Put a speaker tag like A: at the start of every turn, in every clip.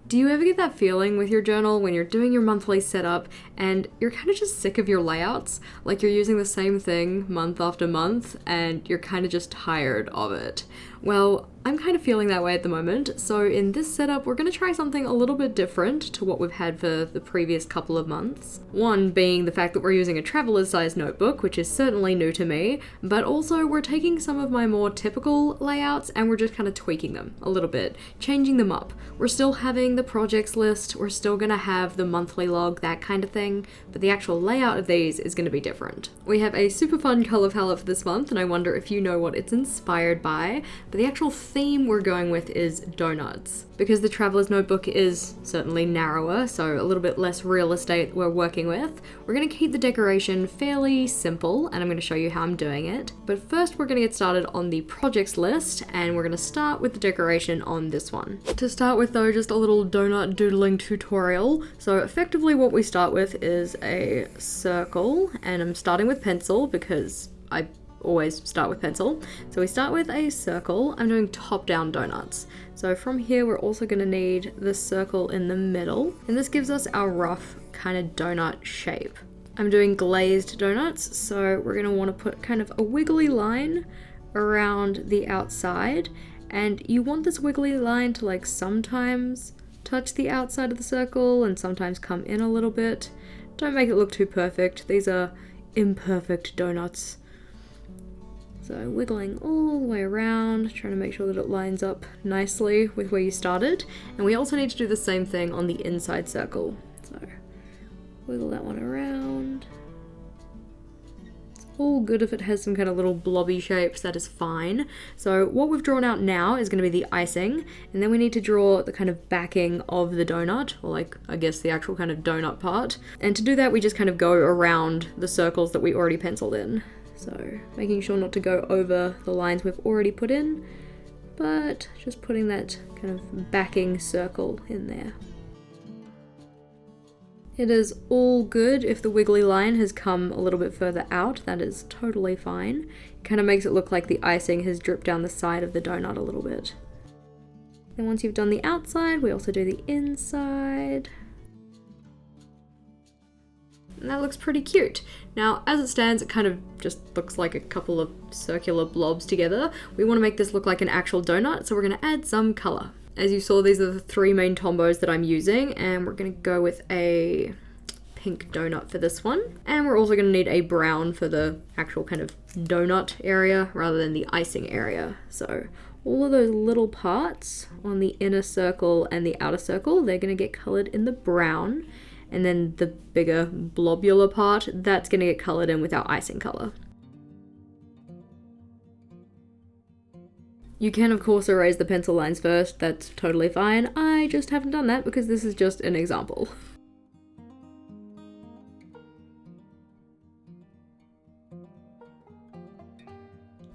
A: Do you ever get that feeling with your journal when you're doing your monthly setup and you're kind of just sick of your layouts? Like you're using the same thing month after month and you're kind of just tired of it. Well, I'm kind of feeling that way at the moment, so in this setup we're going to try something a little bit different to what we've had for the previous couple of months. One being the fact that we're using a traveler's size notebook, which is certainly new to me, but also we're taking some of my more typical layouts and we're just kind of tweaking them a little bit, changing them up. We're still having the projects list, we're still going to have the monthly log, that kind of thing, but the actual layout of these is going to be different. We have a super fun color palette for this month, and I wonder if you know what it's inspired by, but the actual theme we're going with is donuts. Because the traveler's notebook is certainly narrower, so a little bit less real estate we're working with, we're going to keep the decoration fairly simple, and I'm going to show you how I'm doing it. But first we're going to get started on the projects list, and we're going to start with the decoration on this one. To start with though, just a little donut doodling tutorial. So effectively what we start with is a circle, and I'm starting with pencil because I always start with pencil. So we start with a circle. I'm doing top-down donuts. So from here we're also going to need the circle in the middle, and this gives us our rough kind of donut shape. I'm doing glazed donuts, so we're going to want to put kind of a wiggly line around the outside, and you want this wiggly line to like sometimes touch the outside of the circle and sometimes come in a little bit. Don't make it look too perfect. These are imperfect donuts. So wiggling all the way around, trying to make sure that it lines up nicely with where you started. And we also need to do the same thing on the inside circle. So wiggle that one around. It's all good if it has some kind of little blobby shapes, that is fine. So what we've drawn out now is going to be the icing, and then we need to draw the kind of backing of the donut, or like I guess the actual kind of donut part. And to do that we just kind of go around the circles that we already penciled in. So making sure not to go over the lines we've already put in, but just putting that kind of backing circle in there. It is all good if the wiggly line has come a little bit further out, that is totally fine. It kind of makes it look like the icing has dripped down the side of the donut a little bit. Then once you've done the outside, we also do the inside. And that looks pretty cute. Now, as it stands, it kind of just looks like a couple of circular blobs together. We want to make this look like an actual donut, so we're going to add some color. As you saw, these are the three main tombos that I'm using, and we're going to go with a pink donut for this one. And we're also going to need a brown for the actual kind of donut area rather than the icing area. So all of those little parts on the inner circle and the outer circle, they're going to get colored in the brown. And then the bigger blobular part, that's going to get coloured in with our icing colour. You can of course erase the pencil lines first, that's totally fine. I just haven't done that because this is just an example.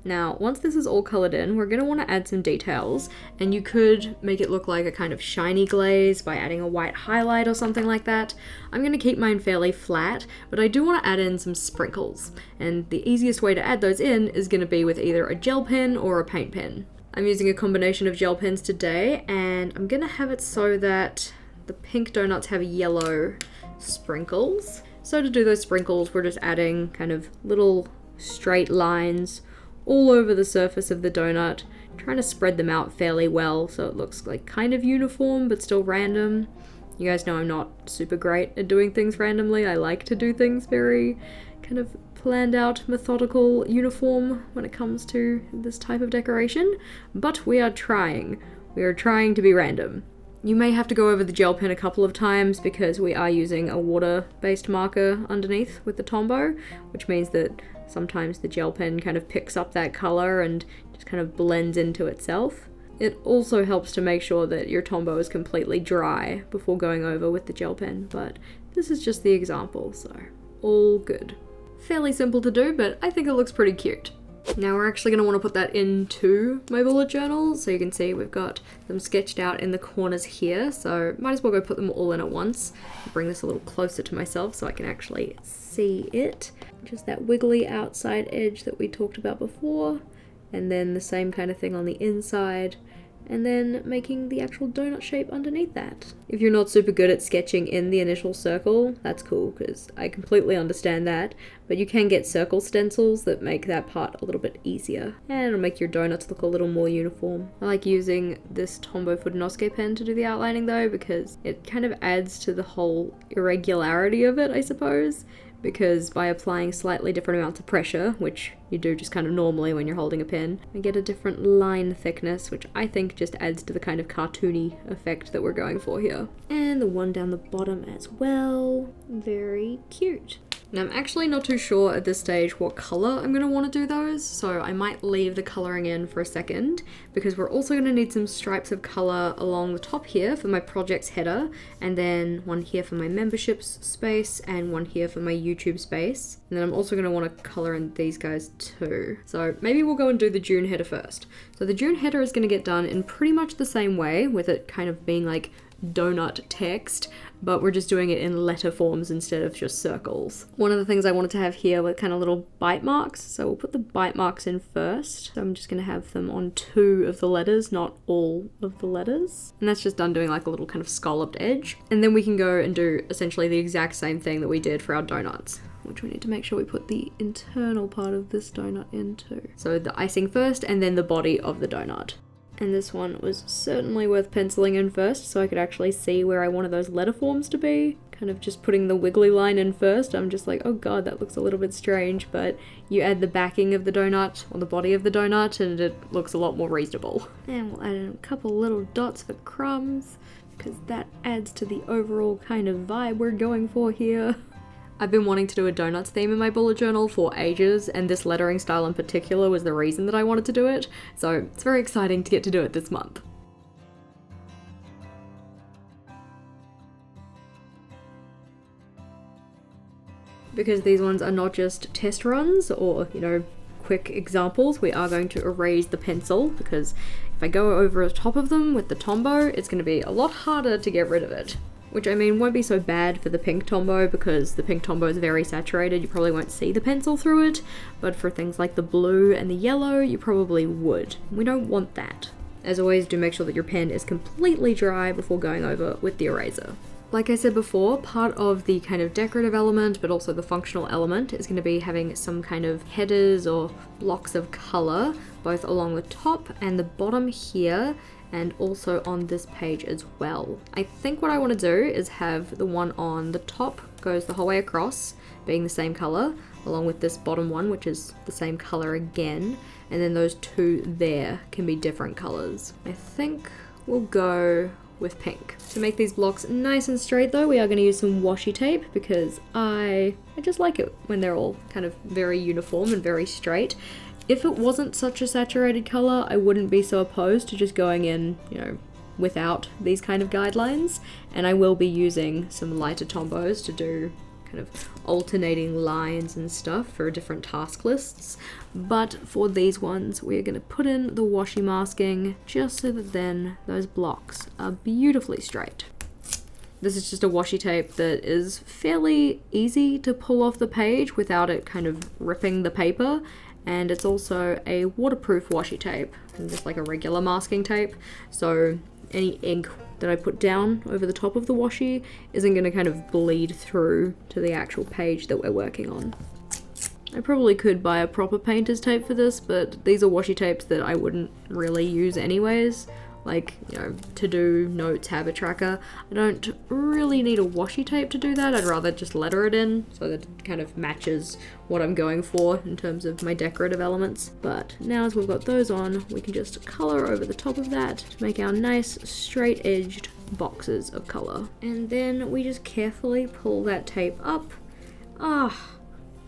A: Now, once this is all coloured in, we're going to want to add some details, and you could make it look like a kind of shiny glaze by adding a white highlight or something like that. I'm going to keep mine fairly flat, but I do want to add in some sprinkles, and the easiest way to add those in is going to be with either a gel pen or a paint pen. I'm using a combination of gel pens today, and I'm going to have it so that the pink donuts have yellow sprinkles. So to do those sprinkles, we're just adding kind of little straight lines all over the surface of the donut, trying to spread them out fairly well so it looks like kind of uniform but still random. You guys know I'm not super great at doing things randomly. I like to do things very kind of planned out, methodical, uniform when it comes to this type of decoration, but we are trying. We are trying to be random. You may have to go over the gel pen a couple of times because we are using a water-based marker underneath with the Tombow, which means that sometimes the gel pen kind of picks up that color and just kind of blends into itself. It also helps to make sure that your Tombow is completely dry before going over with the gel pen, but this is just the example, so all good. Fairly simple to do, but I think it looks pretty cute. Now we're actually going to want to put that into my bullet journal, so you can see we've got them sketched out in the corners here, so might as well go put them all in at once. I'll bring this a little closer to myself so I can actually see it. Just that wiggly outside edge that we talked about before, and then the same kind of thing on the inside, and then making the actual donut shape underneath that. If you're not super good at sketching in the initial circle, that's cool, because I completely understand that, but you can get circle stencils that make that part a little bit easier, and it'll make your donuts look a little more uniform. I like using this Tombow Fudenosuke pen to do the outlining though, because it kind of adds to the whole irregularity of it, I suppose. Because by applying slightly different amounts of pressure, which you do just kind of normally when you're holding a pen, I get a different line thickness, which I think just adds to the kind of cartoony effect that we're going for here. And the one down the bottom as well. Very cute. Now I'm actually not too sure at this stage what colour I'm going to want to do those, so I might leave the colouring in for a second, because we're also going to need some stripes of colour along the top here for my project's header, and then one here for my memberships space, and one here for my YouTube space. And then I'm also going to want to colour in these guys too. So maybe we'll go and do the June header first. So the June header is going to get done in pretty much the same way, with it kind of being like donut text, but we're just doing it in letter forms instead of just circles. One of the things I wanted to have here were kind of little bite marks, so we'll put the bite marks in first. So I'm just going to have them on 2 of the letters, not all of the letters. And that's just done doing like a little kind of scalloped edge. And then we can go and do essentially the exact same thing that we did for our donuts, which we need to make sure we put the internal part of this donut into. So the icing first and then the body of the donut. And this one was certainly worth penciling in first so I could actually see where I wanted those letter forms to be. Kind of just putting the wiggly line in first, I'm just like, oh god, that looks a little bit strange, but you add the backing of the donut, or the body of the donut, and it looks a lot more reasonable. And we'll add in a couple little dots for crumbs, because that adds to the overall kind of vibe we're going for here. I've been wanting to do a donuts theme in my bullet journal for ages, and this lettering style in particular was the reason that I wanted to do it, so it's very exciting to get to do it this month. Because these ones are not just test runs or, you know, quick examples, we are going to erase the pencil, because if I go over the top of them with the Tombow, it's going to be a lot harder to get rid of it. Which, I mean, won't be so bad for the pink Tombow, because the pink Tombow is very saturated, you probably won't see the pencil through it, but for things like the blue and the yellow, you probably would. We don't want that. As always, do make sure that your pen is completely dry before going over with the eraser. Like I said before, part of the kind of decorative element, but also the functional element, is going to be having some kind of headers or blocks of colour, both along the top and the bottom here, and also on this page as well. I think what I want to do is have the one on the top goes the whole way across, being the same colour, along with this bottom one, which is the same colour again, and then those 2 there can be different colours. I think we'll go with pink. To make these blocks nice and straight though, we are going to use some washi tape, because I just like it when they're all kind of very uniform and very straight. If it wasn't such a saturated colour, I wouldn't be so opposed to just going in, you know, without these kind of guidelines, and I will be using some lighter Tombows to do kind of alternating lines and stuff for different task lists, but for these ones we're going to put in the washi masking just so that then those blocks are beautifully straight. This is just a washi tape that is fairly easy to pull off the page without it kind of ripping the paper, and it's also a waterproof washi tape, and just like a regular masking tape, so any ink that I put down over the top of the washi isn't going to kind of bleed through to the actual page that we're working on. I probably could buy a proper painter's tape for this, but these are washi tapes that I wouldn't really use anyways. Like, you know, to-do, notes, habit tracker. I don't really need a washi tape to do that. I'd rather just letter it in so that it kind of matches what I'm going for in terms of my decorative elements. But now as we've got those on, we can just colour over the top of that to make our nice straight-edged boxes of colour. And then we just carefully pull that tape up. Ah,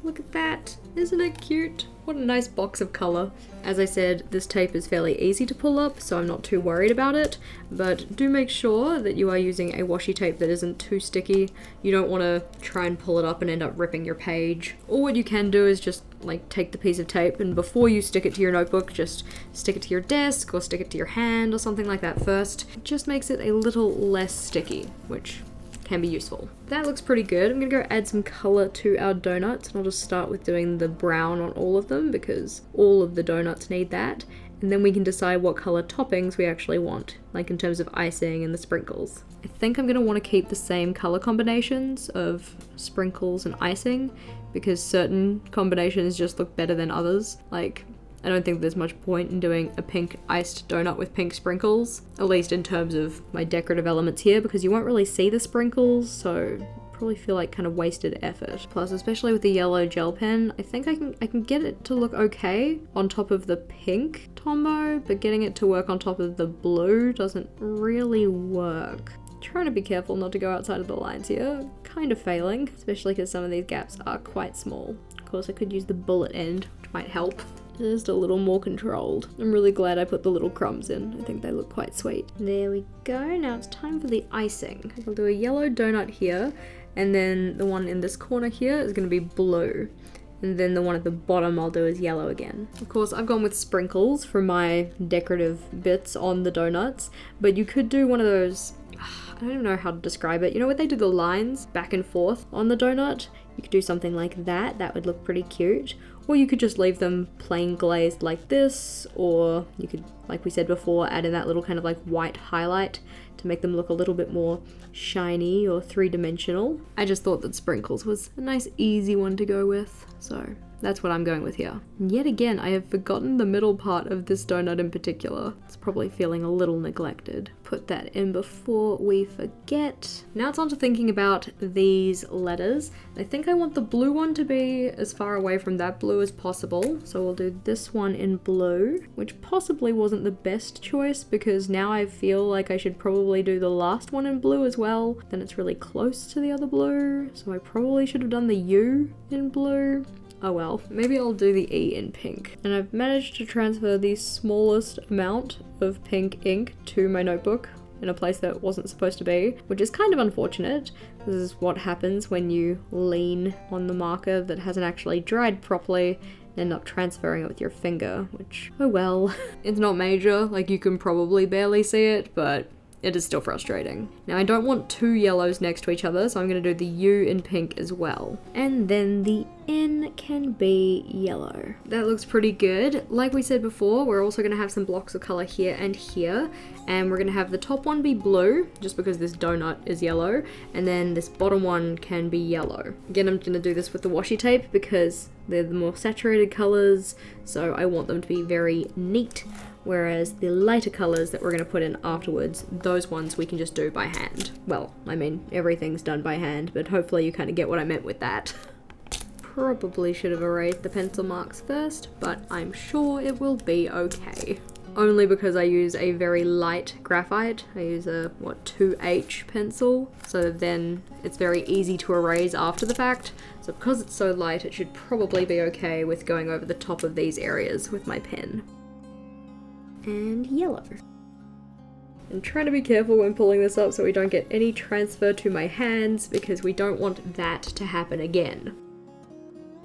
A: look at that. Isn't it cute? What a nice box of colour. As I said, this tape is fairly easy to pull up, so I'm not too worried about it, but do make sure that you are using a washi tape that isn't too sticky. You don't want to try and pull it up and end up ripping your page. Or what you can do is just like take the piece of tape and before you stick it to your notebook, just stick it to your desk or stick it to your hand or something like that first. It just makes it a little less sticky, which can be useful. That looks pretty good. I'm gonna go add some color to our donuts, and I'll just start with doing the brown on all of them because all of the donuts need that. and then we can decide what color toppings we actually want, like in terms of icing and the sprinkles. I think I'm gonna want to keep the same color combinations of sprinkles and icing because certain combinations just look better than others. Like, I don't think there's much point in doing a pink iced donut with pink sprinkles, at least in terms of my decorative elements here, because you won't really see the sprinkles, so probably feel like kind of wasted effort. Plus, especially with the yellow gel pen, I think I can get it to look okay on top of the pink Tombow, but getting it to work on top of the blue doesn't really work. Trying to be careful not to go outside of the lines here. Kind of failing, especially because some of these gaps are quite small. Of course, I could use the bullet end, which might help. Just a little more controlled. I'm really glad I put the little crumbs in. I think they look quite sweet. There we go. Now it's time for the icing. I'll do a yellow donut here, and then the one in this corner here is going to be blue. And then the one at the bottom I'll do is yellow again. Of course, I've gone with sprinkles for my decorative bits on the donuts, but you could do one of those, I don't even know how to describe it. You know when they do the lines back and forth on the donut? You could do something like that. That would look pretty cute. Or you could just leave them plain glazed like this, or you could, like we said before, add in that little kind of like white highlight to make them look a little bit more shiny or three-dimensional. I just thought that sprinkles was a nice easy one to go with, so that's what I'm going with here. And yet again, I have forgotten the middle part of this donut in particular. It's probably feeling a little neglected. Put that in before we forget. Now it's on to thinking about these letters. I think I want the blue one to be as far away from that blue as possible. So we'll do this one in blue, which possibly wasn't the best choice because now I feel like I should probably do the last one in blue as well. Then it's really close to the other blue. So I probably should have done the U in blue. Oh well, maybe I'll do the E in pink. And I've managed to transfer the smallest amount of pink ink to my notebook in a place that it wasn't supposed to be, which is kind of unfortunate. This is what happens when you lean on the marker that hasn't actually dried properly and end up transferring it with your finger, which, oh well. It's not major, like you can probably barely see it, but it is still frustrating. Now I don't want two yellows next to each other, so I'm going to do the U in pink as well. And then the N can be yellow. That looks pretty good. Like we said before, we're also going to have some blocks of color here and here. And we're going to have the top one be blue, just because this donut is yellow. And then this bottom one can be yellow. Again, I'm going to do this with the washi tape because they're the more saturated colors, so I want them to be very neat. Whereas the lighter colors that we're going to put in afterwards, those ones we can just do by hand. Well, I mean, everything's done by hand, but hopefully you kind of get what I meant with that. Probably should have erased the pencil marks first, but I'm sure it will be okay. Only because I use a very light graphite. I use a, 2H pencil, so then it's very easy to erase after the fact. So because it's so light, it should probably be okay with going over the top of these areas with my pen. And yellow. I'm trying to be careful when pulling this up so we don't get any transfer to my hands because we don't want that to happen again.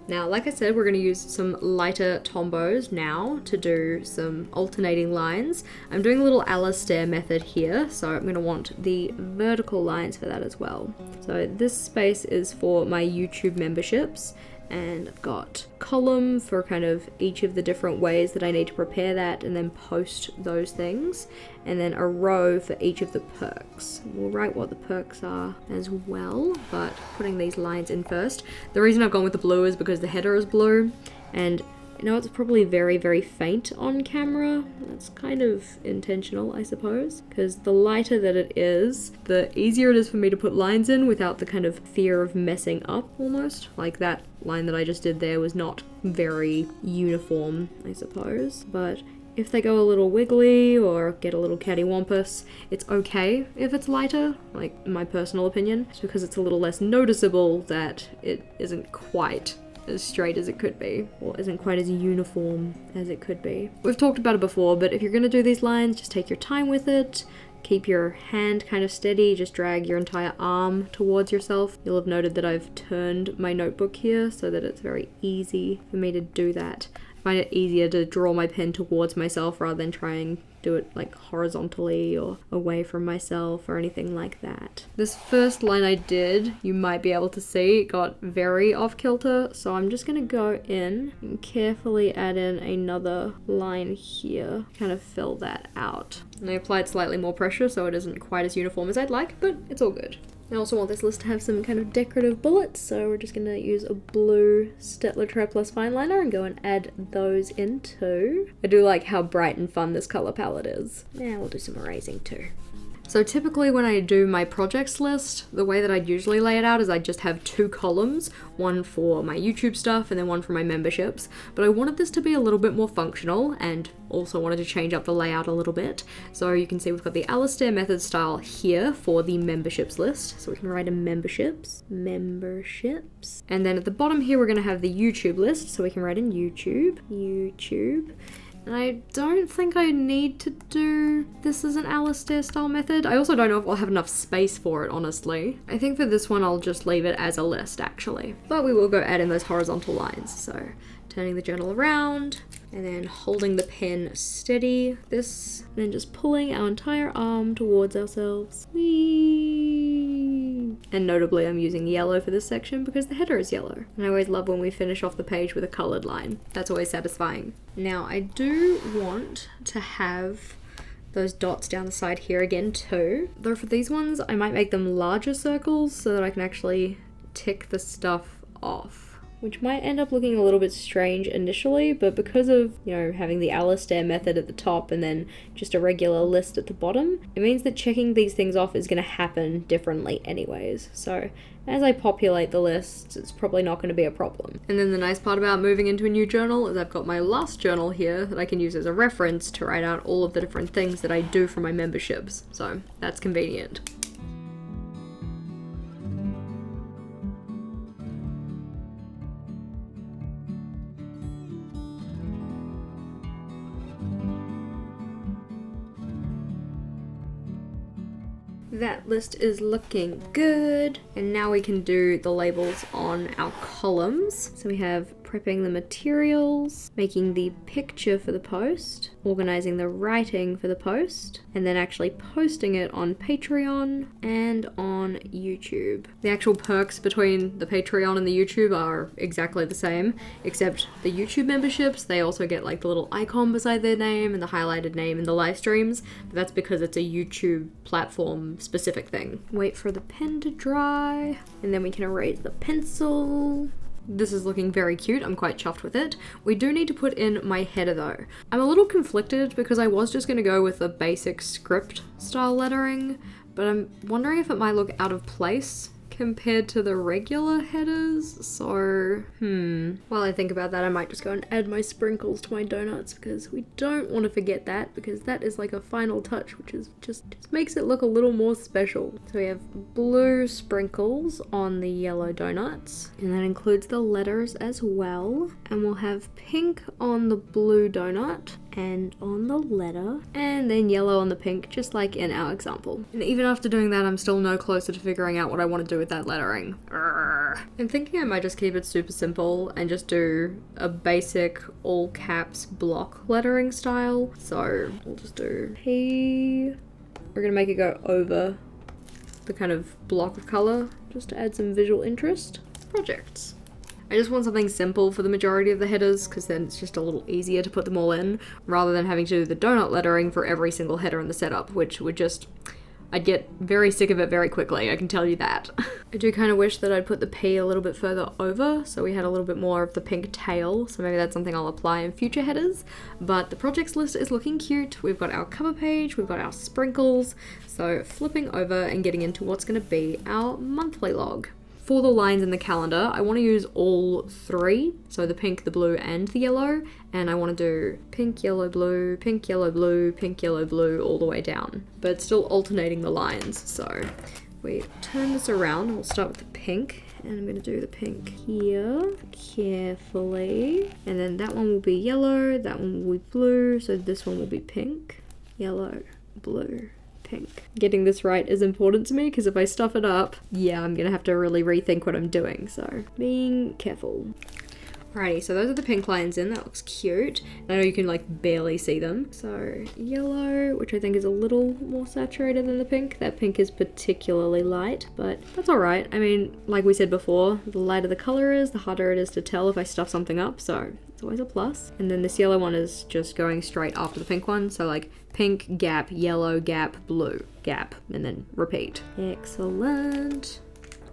A: Now, like I said, we're going to use some lighter Tombows now to do some alternating lines. I'm doing a little Alastair method here, so I'm going to want the vertical lines for that as well. So this space is for my YouTube memberships, and I've got a column for kind of each of the different ways that I need to prepare that and then post those things, and then a row for each of the perks. We'll write what the perks are as well, but putting these lines in first. The reason I've gone with the blue is because the header is blue, and you know, it's probably very, very faint on camera. That's kind of intentional, I suppose, because the lighter that it is, the easier it is for me to put lines in without the kind of fear of messing up almost. Like that line that I just did there was not very uniform, I suppose, but if they go a little wiggly or get a little cattywampus, it's okay if it's lighter, like my personal opinion, just because it's a little less noticeable that it isn't quite as straight as it could be, or isn't quite as uniform as it could be. We've talked about it before, but if you're going to do these lines, just take your time with it. Keep your hand kind of steady, just drag your entire arm towards yourself. You'll have noted that I've turned my notebook here so that it's very easy for me to do that. I find it easier to draw my pen towards myself rather than trying do it like horizontally or away from myself or anything like that. This first line I did, you might be able to see, got very off kilter, so I'm just gonna go in and carefully add in another line here, kind of fill that out. And I applied slightly more pressure so it isn't quite as uniform as I'd like, but it's all good. I also want this list to have some kind of decorative bullets, so we're just going to use a blue Staedtler Triplus fine liner and go and add those in too. I do like how bright and fun this color palette is. Now we'll do some erasing too. So typically when I do my projects list, the way that I'd usually lay it out is I just have 2 columns, one for my YouTube stuff and then one for my memberships. But I wanted this to be a little bit more functional and also wanted to change up the layout a little bit. So you can see we've got the Alistair method style here for the memberships list. So we can write in memberships. And then at the bottom here, we're gonna have the YouTube list. So we can write in YouTube. And I don't think I need to do this as an Alistair style method. I also don't know if I'll have enough space for it, honestly. I think for this one, I'll just leave it as a list, actually. But we will go add in those horizontal lines. So turning the journal around and then holding the pen steady, this, and then just pulling our entire arm towards ourselves. Whee! And notably, I'm using yellow for this section because the header is yellow. And I always love when we finish off the page with a colored line. That's always satisfying. Now, I do want to have those dots down the side here again too. Though for these ones, I might make them larger circles so that I can actually tick the stuff off, which might end up looking a little bit strange initially, but because of, you know, having the Alistair method at the top and then just a regular list at the bottom, it means that checking these things off is going to happen differently anyways. So as I populate the lists, it's probably not going to be a problem. And then the nice part about moving into a new journal is I've got my last journal here that I can use as a reference to write out all of the different things that I do for my memberships. So that's convenient. That list is looking good. And now we can do the labels on our columns. So we have prepping the materials, making the picture for the post, organizing the writing for the post, and then actually posting it on Patreon and on YouTube. The actual perks between the Patreon and the YouTube are exactly the same, except the YouTube memberships, they also get like the little icon beside their name and the highlighted name in the live streams, but that's because it's a YouTube platform specific thing. Wait for the pen to dry, and then we can erase the pencil. This is looking very cute. I'm quite chuffed with it. We do need to put in my header though. I'm a little conflicted because I was just going to go with the basic script style lettering, but I'm wondering if it might look out of place compared to the regular headers, so while I think about that, I might just go and add my sprinkles to my donuts because we don't want to forget that, because that is like a final touch which is just makes it look a little more special. So we have blue sprinkles on the yellow donuts, and that includes the letters as well, and we'll have pink on the blue donut and on the letter, and then yellow on the pink, just like in our example. And even after doing that, I'm still no closer to figuring out what I want to do with that lettering. I'm thinking I might just keep it super simple and just do a basic all caps block lettering style. So we'll just do P. We're gonna make it go over the kind of block of color just to add some visual interest. Projects. I just want something simple for the majority of the headers because then it's just a little easier to put them all in rather than having to do the donut lettering for every single header in the setup, which would just, I'd get very sick of it very quickly, I can tell you that. I do kind of wish that I'd put the P a little bit further over so we had a little bit more of the pink tail, so maybe that's something I'll apply in future headers. But the projects list is looking cute. We've got our cover page, we've got our sprinkles, so flipping over and getting into what's going to be our monthly log. For the lines in the calendar, I want to use all three, so the pink, the blue, and the yellow, and I want to do pink, yellow, blue, pink, yellow, blue, pink, yellow, blue, all the way down, but still alternating the lines. So we turn this around, and we'll start with the pink, and I'm going to do the pink here, carefully, and then that one will be yellow, that one will be blue, so this one will be pink, yellow, blue, pink. Getting this right is important to me because if I stuff it up, yeah, I'm gonna have to really rethink what I'm doing, so being careful. Alrighty, so those are the pink lines in. That looks cute. I know you can like barely see them. So yellow, which I think is a little more saturated than the pink. That pink is particularly light, but that's alright. I mean, like we said before, the lighter the color is, the harder it is to tell if I stuff something up, so it's always a plus. And then this yellow one is just going straight after the pink one, so like pink, gap, yellow, gap, blue, gap, and then repeat. Excellent.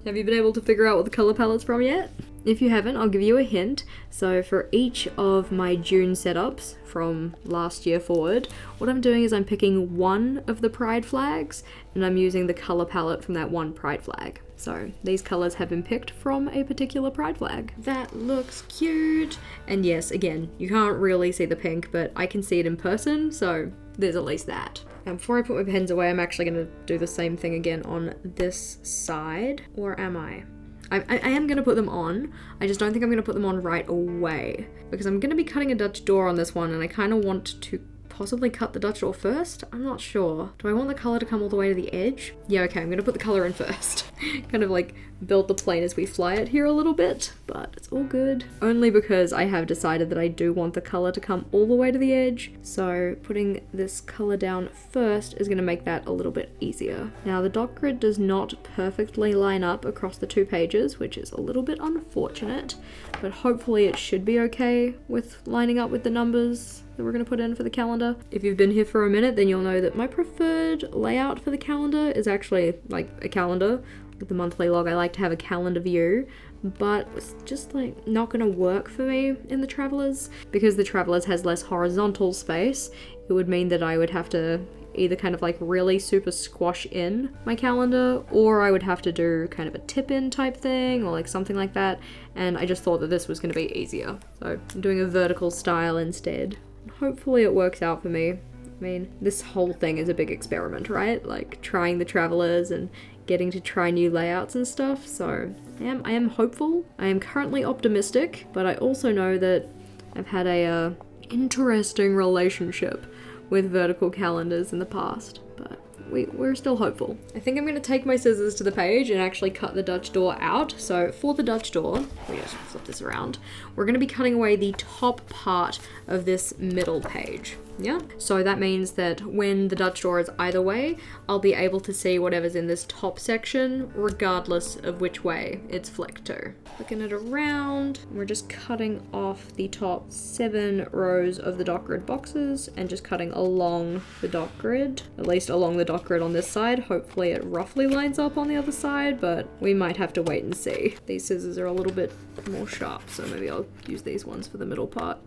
A: Have you been able to figure out what the color palette's from yet? If you haven't, I'll give you a hint. So for each of my June setups from last year forward, what I'm doing is I'm picking one of the pride flags and I'm using the color palette from that one pride flag. So these colors have been picked from a particular pride flag. That looks cute. And yes, again, you can't really see the pink, but I can see it in person, so there's at least that. Now before I put my pens away, I'm actually going to do the same thing again on this side. Or am I? I am going to put them on. I just don't think I'm going to put them on right away because I'm going to be cutting a Dutch door on this one and I kind of want to possibly cut the Dutch door first. I'm not sure. Do I want the color to come all the way to the edge? Yeah, okay, I'm going to put the color in first. Kind of like build the plane as we fly it here a little bit, but it's all good. Only because I have decided that I do want the color to come all the way to the edge. So putting this color down first is going to make that a little bit easier. Now the dot grid does not perfectly line up across the two pages, which is a little bit unfortunate, but hopefully it should be okay with lining up with the numbers that we're going to put in for the calendar. If you've been here for a minute, then you'll know that my preferred layout for the calendar is actually like a calendar. With the monthly log, I like to have a calendar view, but it's just like not going to work for me in the Travelers. Because the Travelers has less horizontal space, it would mean that I would have to either kind of like really super squash in my calendar, or I would have to do kind of a tip in type thing or like something like that, and I just thought that this was going to be easier. So I'm doing a vertical style instead. Hopefully it works out for me. I mean, this whole thing is a big experiment, right? Like trying the Travelers and getting to try new layouts and stuff, so I am hopeful. I am currently optimistic, but I also know that I've had a interesting relationship with vertical calendars in the past, but we're still hopeful. I think I'm going to take my scissors to the page and actually cut the Dutch door out. So for the Dutch door, we just flip this around, we're going to be cutting away the top part of this middle page. Yeah, so that means that when the Dutch door is either way, I'll be able to see whatever's in this top section, regardless of which way it's flicked to. Flicking it around, we're just cutting off the top 7 rows of the dot grid boxes and just cutting along the dot grid, at least along the dot grid on this side. Hopefully it roughly lines up on the other side, but we might have to wait and see. These scissors are a little bit more sharp, so maybe I'll use these ones for the middle part.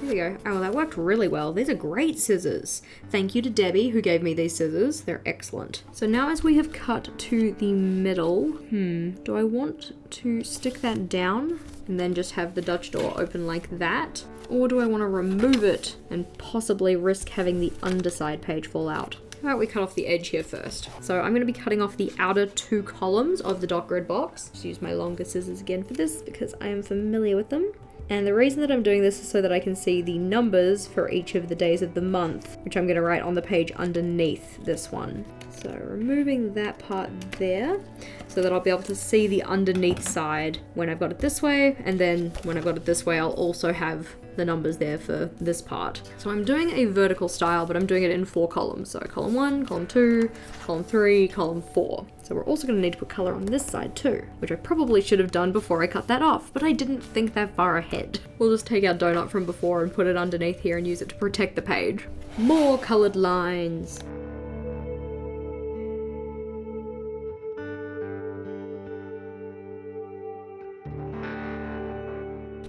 A: There we go. Oh, that worked really well. These are great scissors. Thank you to Debbie who gave me these scissors. They're excellent. So now as we have cut to the middle, do I want to stick that down and then just have the Dutch door open like that? Or do I want to remove it and possibly risk having the underside page fall out? How about we cut off the edge here first? So I'm going to be cutting off the outer 2 columns of the dot grid box. Just use my longer scissors again for this because I am familiar with them. And the reason that I'm doing this is so that I can see the numbers for each of the days of the month, which I'm going to write on the page underneath this one. So removing that part there so that I'll be able to see the underneath side when I've got it this way, and then when I've got it this way I'll also have the numbers there for this part. So I'm doing a vertical style, but I'm doing it in 4 columns. So column 1, column 2, column 3, column 4. So we're also going to need to put color on this side too, which I probably should have done before I cut that off, but I didn't think that far ahead. We'll just take our donut from before and put it underneath here and use it to protect the page. More colored lines.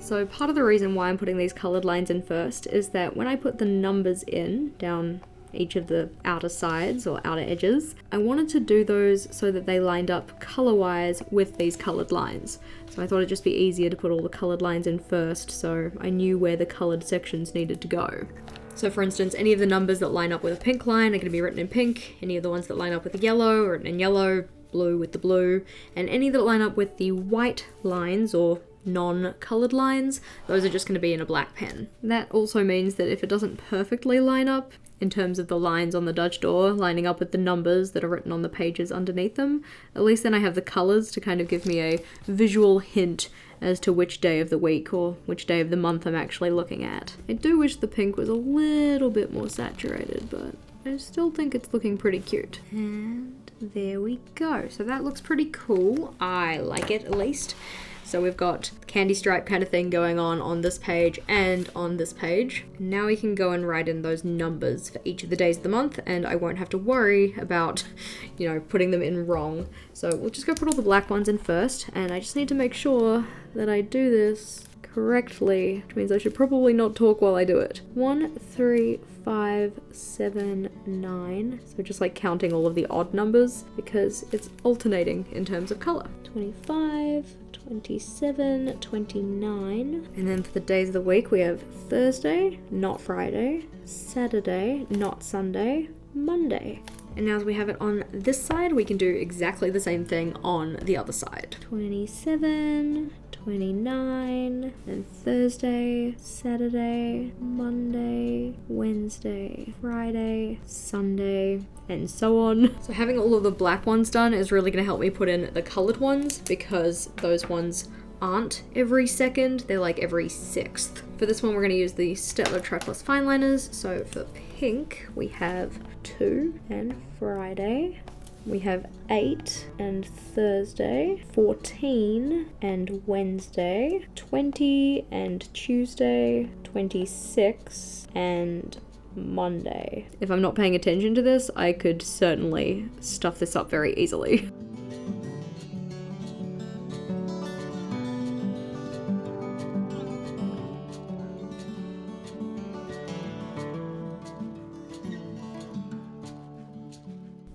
A: So part of the reason why I'm putting these colored lines in first is that when I put the numbers in down each of the outer sides or outer edges, I wanted to do those so that they lined up color-wise with these colored lines. So I thought it'd just be easier to put all the colored lines in first so I knew where the colored sections needed to go. So for instance, any of the numbers that line up with a pink line are going to be written in pink, any of the ones that line up with a yellow are written in yellow, blue with the blue, and any that line up with the white lines or non-colored lines, those are just going to be in a black pen. That also means that if it doesn't perfectly line up, in terms of the lines on the Dutch door lining up with the numbers that are written on the pages underneath them. At least then I have the colours to kind of give me a visual hint as to which day of the week or which day of the month I'm actually looking at. I do wish the pink was a little bit more saturated, but I still think it's looking pretty cute. And there we go. So that looks pretty cool. I like it, at least. So we've got candy stripe kind of thing going on this page and on this page. And now we can go and write in those numbers for each of the days of the month, and I won't have to worry about, you know, putting them in wrong. So we'll just go put all the black ones in first, and I just need to make sure that I do this correctly, which means I should probably not talk while I do it. 1, 3, 5, 7, 9. So just like counting all of the odd numbers because it's alternating in terms of color. 25, 27, 29. And then for the days of the week, we have Thursday, not Friday, Saturday, not Sunday, Monday. And now as we have it on this side, we can do exactly the same thing on the other side. 27, 29, and Thursday, Saturday, Monday, Wednesday, Friday, Sunday, and so on. So having all of the black ones done is really going to help me put in the colored ones, because those ones aren't every second, they're like every sixth. For this one, we're going to use the Stettler Tri-Plus fine liners. So for pink, we have 2 and Friday. We have 8 and Thursday, 14 and Wednesday, 20 and Tuesday, 26 and Monday. If I'm not paying attention to this, I could certainly stuff this up very easily.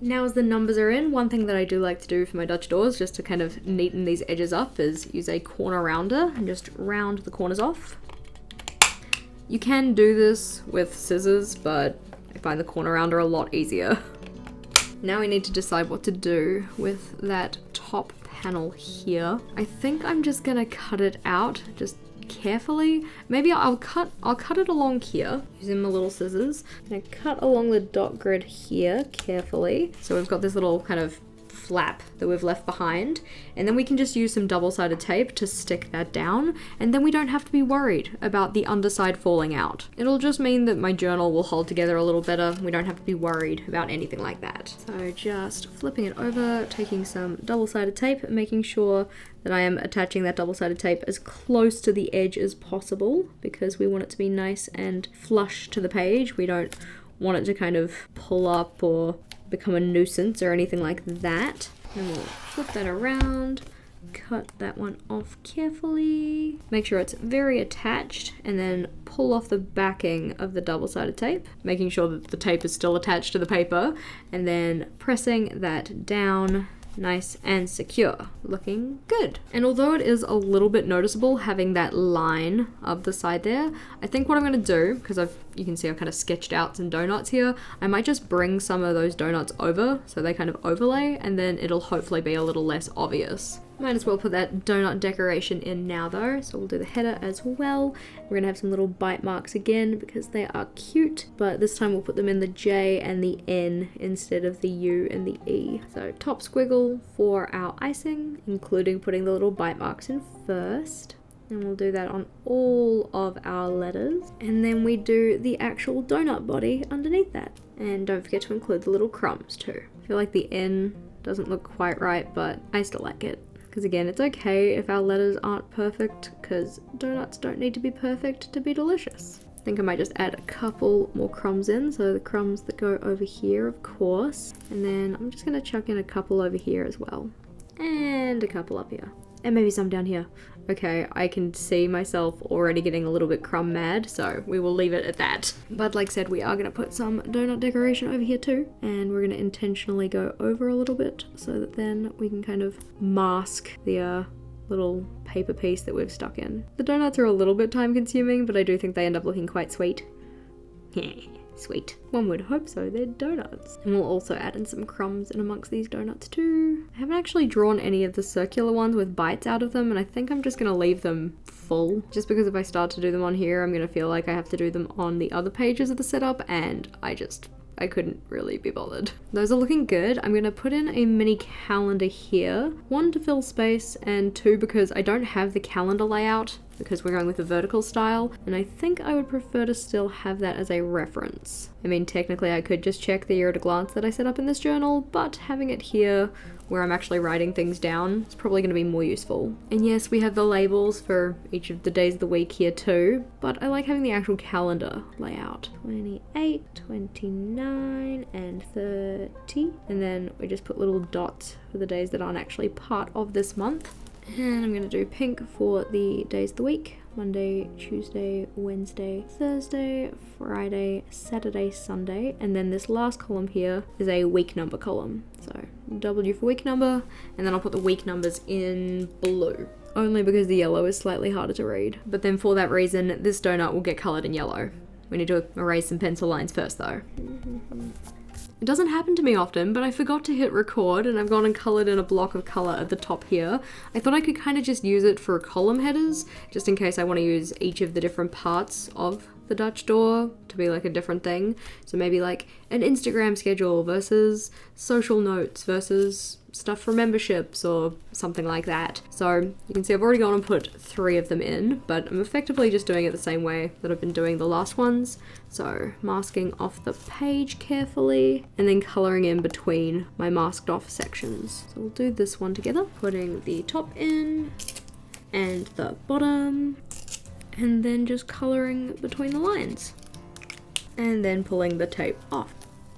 A: Now as the numbers are in, one thing that I do like to do for my Dutch doors, just to kind of neaten these edges up, is use a corner rounder and just round the corners off. You can do this with scissors, but I find the corner rounder a lot easier. Now we need to decide what to do with that top panel here. I think I'm just gonna cut it out, just carefully. Maybe I'll cut it along here using my little scissors. I'm gonna cut along the dot grid here carefully. So we've got this little kind of flap that we've left behind, and then we can just use some double-sided tape to stick that down, and then we don't have to be worried about the underside falling out. It'll just mean that my journal will hold together a little better. We don't have to be worried about anything like that. So just flipping it over, taking some double-sided tape, making sure that I am attaching that double-sided tape as close to the edge as possible, because we want it to be nice and flush to the page. We don't want it to kind of pull up or become a nuisance or anything like that. And we'll flip that around, cut that one off carefully, make sure it's very attached, and then pull off the backing of the double-sided tape, making sure that the tape is still attached to the paper, and then pressing that down nice and secure. Looking good. And although it is a little bit noticeable having that line up the side there, I think what I'm going to do, because you can see I've kind of sketched out some donuts here, I might just bring some of those donuts over so they kind of overlay, and then it'll hopefully be a little less obvious. Might as well put that donut decoration in now though, so we'll do the header as well. We're gonna have some little bite marks again because they are cute, but this time we'll put them in the J and the N instead of the U and the E. So top squiggle for our icing, including putting the little bite marks in first. And we'll do that on all of our letters. And then we do the actual donut body underneath that. And don't forget to include the little crumbs too. I feel like the N doesn't look quite right, but I still like it. Because again, it's okay if our letters aren't perfect, because donuts don't need to be perfect to be delicious. I think I might just add a couple more crumbs in, so the crumbs that go over here, of course. And then I'm just going to chuck in a couple over here as well. And a couple up here. And maybe some down here. Okay, I can see myself already getting a little bit crumb mad, so we will leave it at that. But like I said, we are going to put some donut decoration over here too, and we're going to intentionally go over a little bit so that then we can kind of mask the little paper piece that we've stuck in. The donuts are a little bit time consuming, but I do think they end up looking quite sweet. Sweet. One would hope so, they're donuts. And we'll also add in some crumbs in amongst these donuts too. I haven't actually drawn any of the circular ones with bites out of them, and I think I'm just gonna leave them full. Just because if I start to do them on here, I'm gonna feel like I have to do them on the other pages of the setup, and I couldn't really be bothered. Those are looking good. I'm gonna put in a mini calendar here. 1 to fill space, and 2 because I don't have the calendar layout because we're going with the vertical style, and I think I would prefer to still have that as a reference. I mean, technically I could just check the year at a glance that I set up in this journal, but having it here where I'm actually writing things down is probably going to be more useful. And yes, we have the labels for each of the days of the week here too, but I like having the actual calendar layout. 28, 29, and 30. And then we just put little dots for the days that aren't actually part of this month. And I'm going to do pink for the days of the week. Monday, Tuesday, Wednesday, Thursday, Friday, Saturday, Sunday. And then this last column here is a week number column. So W for week number, and then I'll put the week numbers in blue. Only because the yellow is slightly harder to read. But then for that reason, this donut will get colored in yellow. We need to erase some pencil lines first though. It doesn't happen to me often, but I forgot to hit record and I've gone and colored in a block of color at the top here. I thought I could kind of just use it for column headers, just in case I want to use each of the different parts of the Dutch door to be like a different thing. So maybe like an Instagram schedule versus social notes versus stuff for memberships or something like that. So you can see I've already gone and put 3 of them in, but I'm effectively just doing it the same way that I've been doing the last ones. So masking off the page carefully and then coloring in between my masked off sections. So we'll do this one together, putting the top in and the bottom, and then just coloring between the lines and then pulling the tape off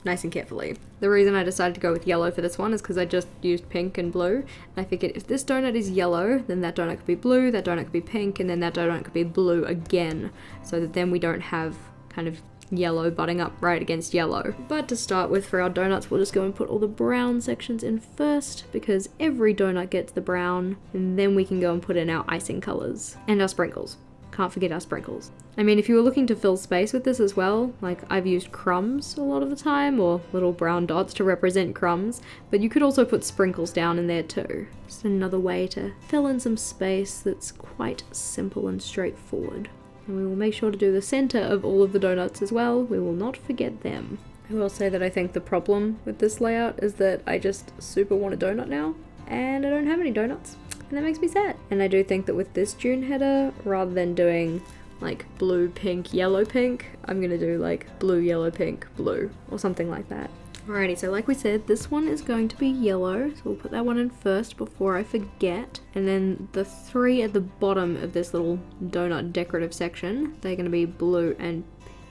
A: nice and carefully. The reason I decided to go with yellow for this one is because I just used pink and blue, and I figured if this donut is yellow, then that donut could be blue, that donut could be pink, and then that donut could be blue again, so that then we don't have kind of yellow butting up right against yellow. But to start with, for our donuts, we'll just go and put all the brown sections in first, because every donut gets the brown, and then we can go and put in our icing colors and our sprinkles. Can't forget our sprinkles. I mean, if you were looking to fill space with this as well, like I've used crumbs a lot of the time, or little brown dots to represent crumbs, but you could also put sprinkles down in there too. Just another way to fill in some space that's quite simple and straightforward. And we will make sure to do the center of all of the donuts as well. We will not forget them. I will say that I think the problem with this layout is that I just super want a donut now, and I don't have any donuts. And that makes me sad. And I do think that with this June header, rather than doing like blue, pink, yellow, pink, I'm gonna do like blue, yellow, pink, blue, or something like that. Alrighty, so like we said, this one is going to be yellow, so we'll put that one in first before I forget. And then the 3 at the bottom of this little donut decorative section, they're gonna be blue and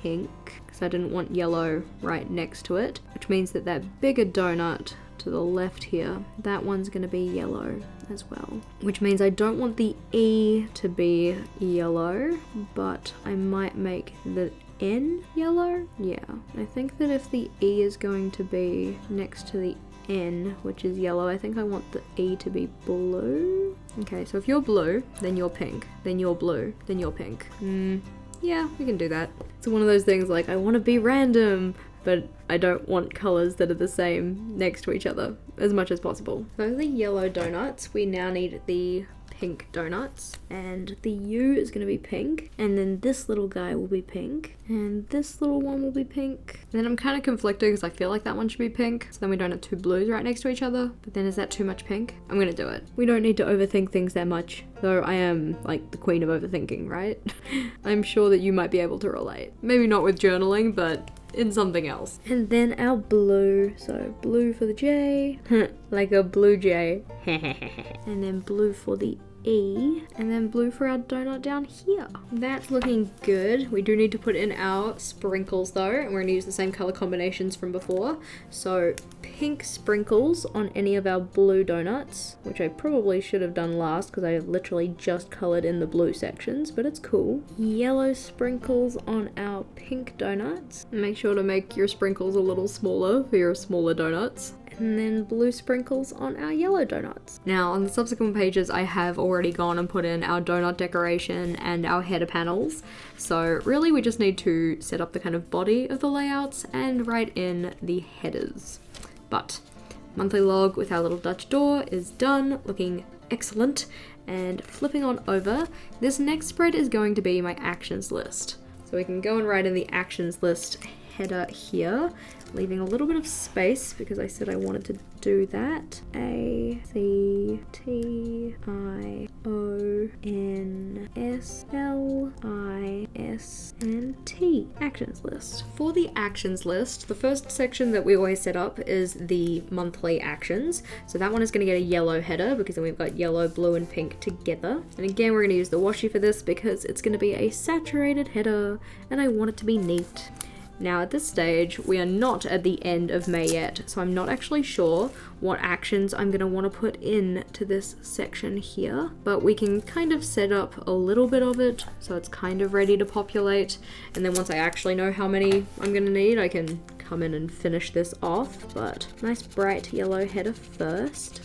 A: pink, because I didn't want yellow right next to it, which means that that bigger donut to the left here, that one's gonna be yellow as well, which means I don't want the E to be yellow, but I might make the N yellow. Yeah, I think that if the E is going to be next to the N, which is yellow, I think I want the E to be blue. Okay, so if you're blue, then you're pink, then you're blue, then you're pink. Yeah, we can do that. It's one of those things like, I want to be random, but I don't want colors that are the same next to each other as much as possible. So the yellow donuts, we now need the pink donuts, and the U is going to be pink, and then this little guy will be pink, and this little one will be pink. And then I'm kind of conflicted because I feel like that one should be pink, so then we don't have 2 blues right next to each other. But then is that too much pink? I'm gonna do it. We don't need to overthink things that much, though I am like the queen of overthinking, right? I'm sure that you might be able to relate. Maybe not with journaling, but in something else. And then our blue, so blue for the J, like a blue jay, and then blue for the E, and then blue for our donut down here. That's looking good. We do need to put in our sprinkles though, and we're gonna use the same color combinations from before. So pink sprinkles on any of our blue donuts, which I probably should have done last because I literally just colored in the blue sections, but it's cool. Yellow sprinkles on our pink donuts. Make sure to make your sprinkles a little smaller for your smaller donuts. and then blue sprinkles on our yellow donuts. Now on the subsequent pages I have already gone and put in our donut decoration and our header panels, so really we just need to set up the kind of body of the layouts and write in the headers. But monthly log with our little Dutch door is done, looking excellent. And flipping on over, this next spread is going to be my actions list. So we can go and write in the actions list header here, leaving a little bit of space because I said I wanted to do that. ACTIONSLIS and T. Actions list. For the actions list, the first section that we always set up is the monthly actions. So that one is going to get a yellow header because then we've got yellow, blue, and pink together. And again, we're going to use the washi for this because it's going to be a saturated header and I want it to be neat. Now at this stage, we are not at the end of May yet, so I'm not actually sure what actions I'm going to want to put in to this section here, but we can kind of set up a little bit of it so it's kind of ready to populate, and then once I actually know how many I'm going to need, I can come in and finish this off. But nice bright yellow header first.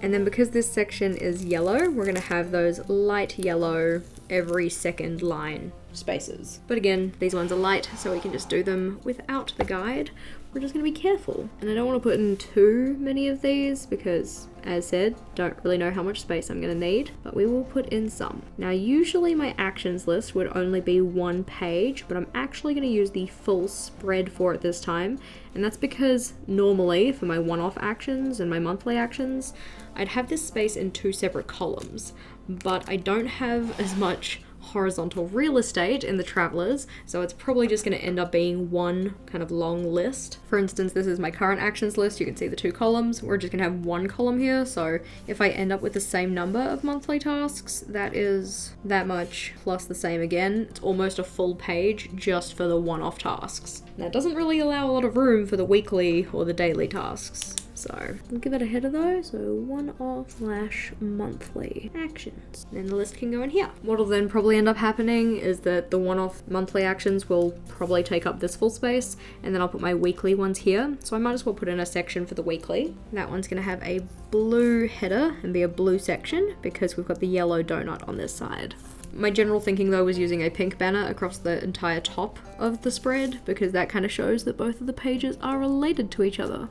A: And then because this section is yellow, we're going to have those light yellow every second line spaces. But again, these ones are light, so we can just do them without the guide. We're just going to be careful. And I don't want to put in too many of these because, as said, don't really know how much space I'm going to need, but we will put in some. Now, usually my actions list would only be one page, but I'm actually going to use the full spread for it this time. And that's because normally for my one-off actions and my monthly actions, I'd have this space in two separate columns, but I don't have as much horizontal real estate in the travelers, so it's probably just going to end up being one kind of long list. For instance, this is my current actions list. You can see the two columns. We're just going to have one column here, so if I end up with the same number of monthly tasks, that is that much plus the same again. It's almost a full page just for the one-off tasks. Now, it doesn't really allow a lot of room for the weekly or the daily tasks. So we'll give it a header though, so one-off/monthly actions. And then the list can go in here. What'll then probably end up happening is that the one-off monthly actions will probably take up this full space, and then I'll put my weekly ones here. So I might as well put in a section for the weekly. That one's gonna have a blue header and be a blue section because we've got the yellow donut on this side. My general thinking though was using a pink banner across the entire top of the spread because that kind of shows that both of the pages are related to each other.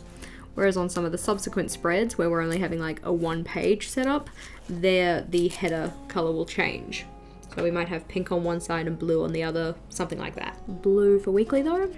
A: Whereas on some of the subsequent spreads where we're only having like a one page setup, there the header color will change. So we might have pink on one side and blue on the other, something like that. Blue for weekly though.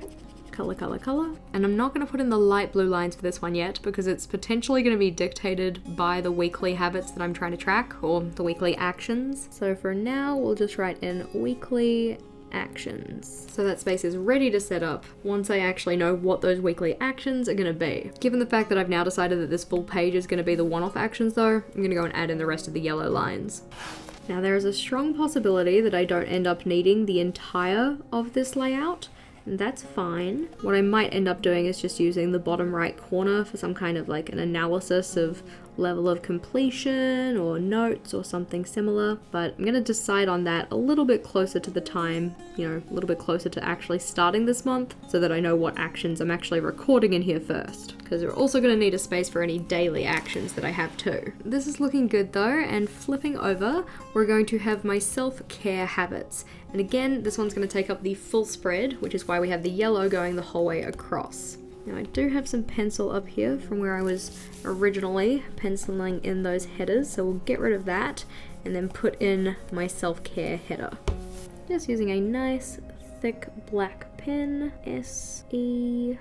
A: Color, color, color. And I'm not going to put in the light blue lines for this one yet because it's potentially going to be dictated by the weekly habits that I'm trying to track or the weekly actions. So for now, we'll just write in weekly actions. So that space is ready to set up once I actually know what those weekly actions are going to be. Given the fact that I've now decided that this full page is going to be the one-off actions though, I'm going to go and add in the rest of the yellow lines. Now there is a strong possibility that I don't end up needing the entire of this layout, and that's fine. What I might end up doing is just using the bottom right corner for some kind of like an analysis of level of completion or notes or something similar, but I'm going to decide on that a little bit closer to the time, you know, a little bit closer to actually starting this month so that I know what actions I'm actually recording in here first, because we're also going to need a space for any daily actions that I have too. This is looking good though, and flipping over, we're going to have my self-care habits. And again, this one's going to take up the full spread, which is why we have the yellow going the whole way across. Now I do have some pencil up here from where I was originally penciling in those headers, so we'll get rid of that and then put in my self-care header. Just using a nice thick black pen, SELFCARE.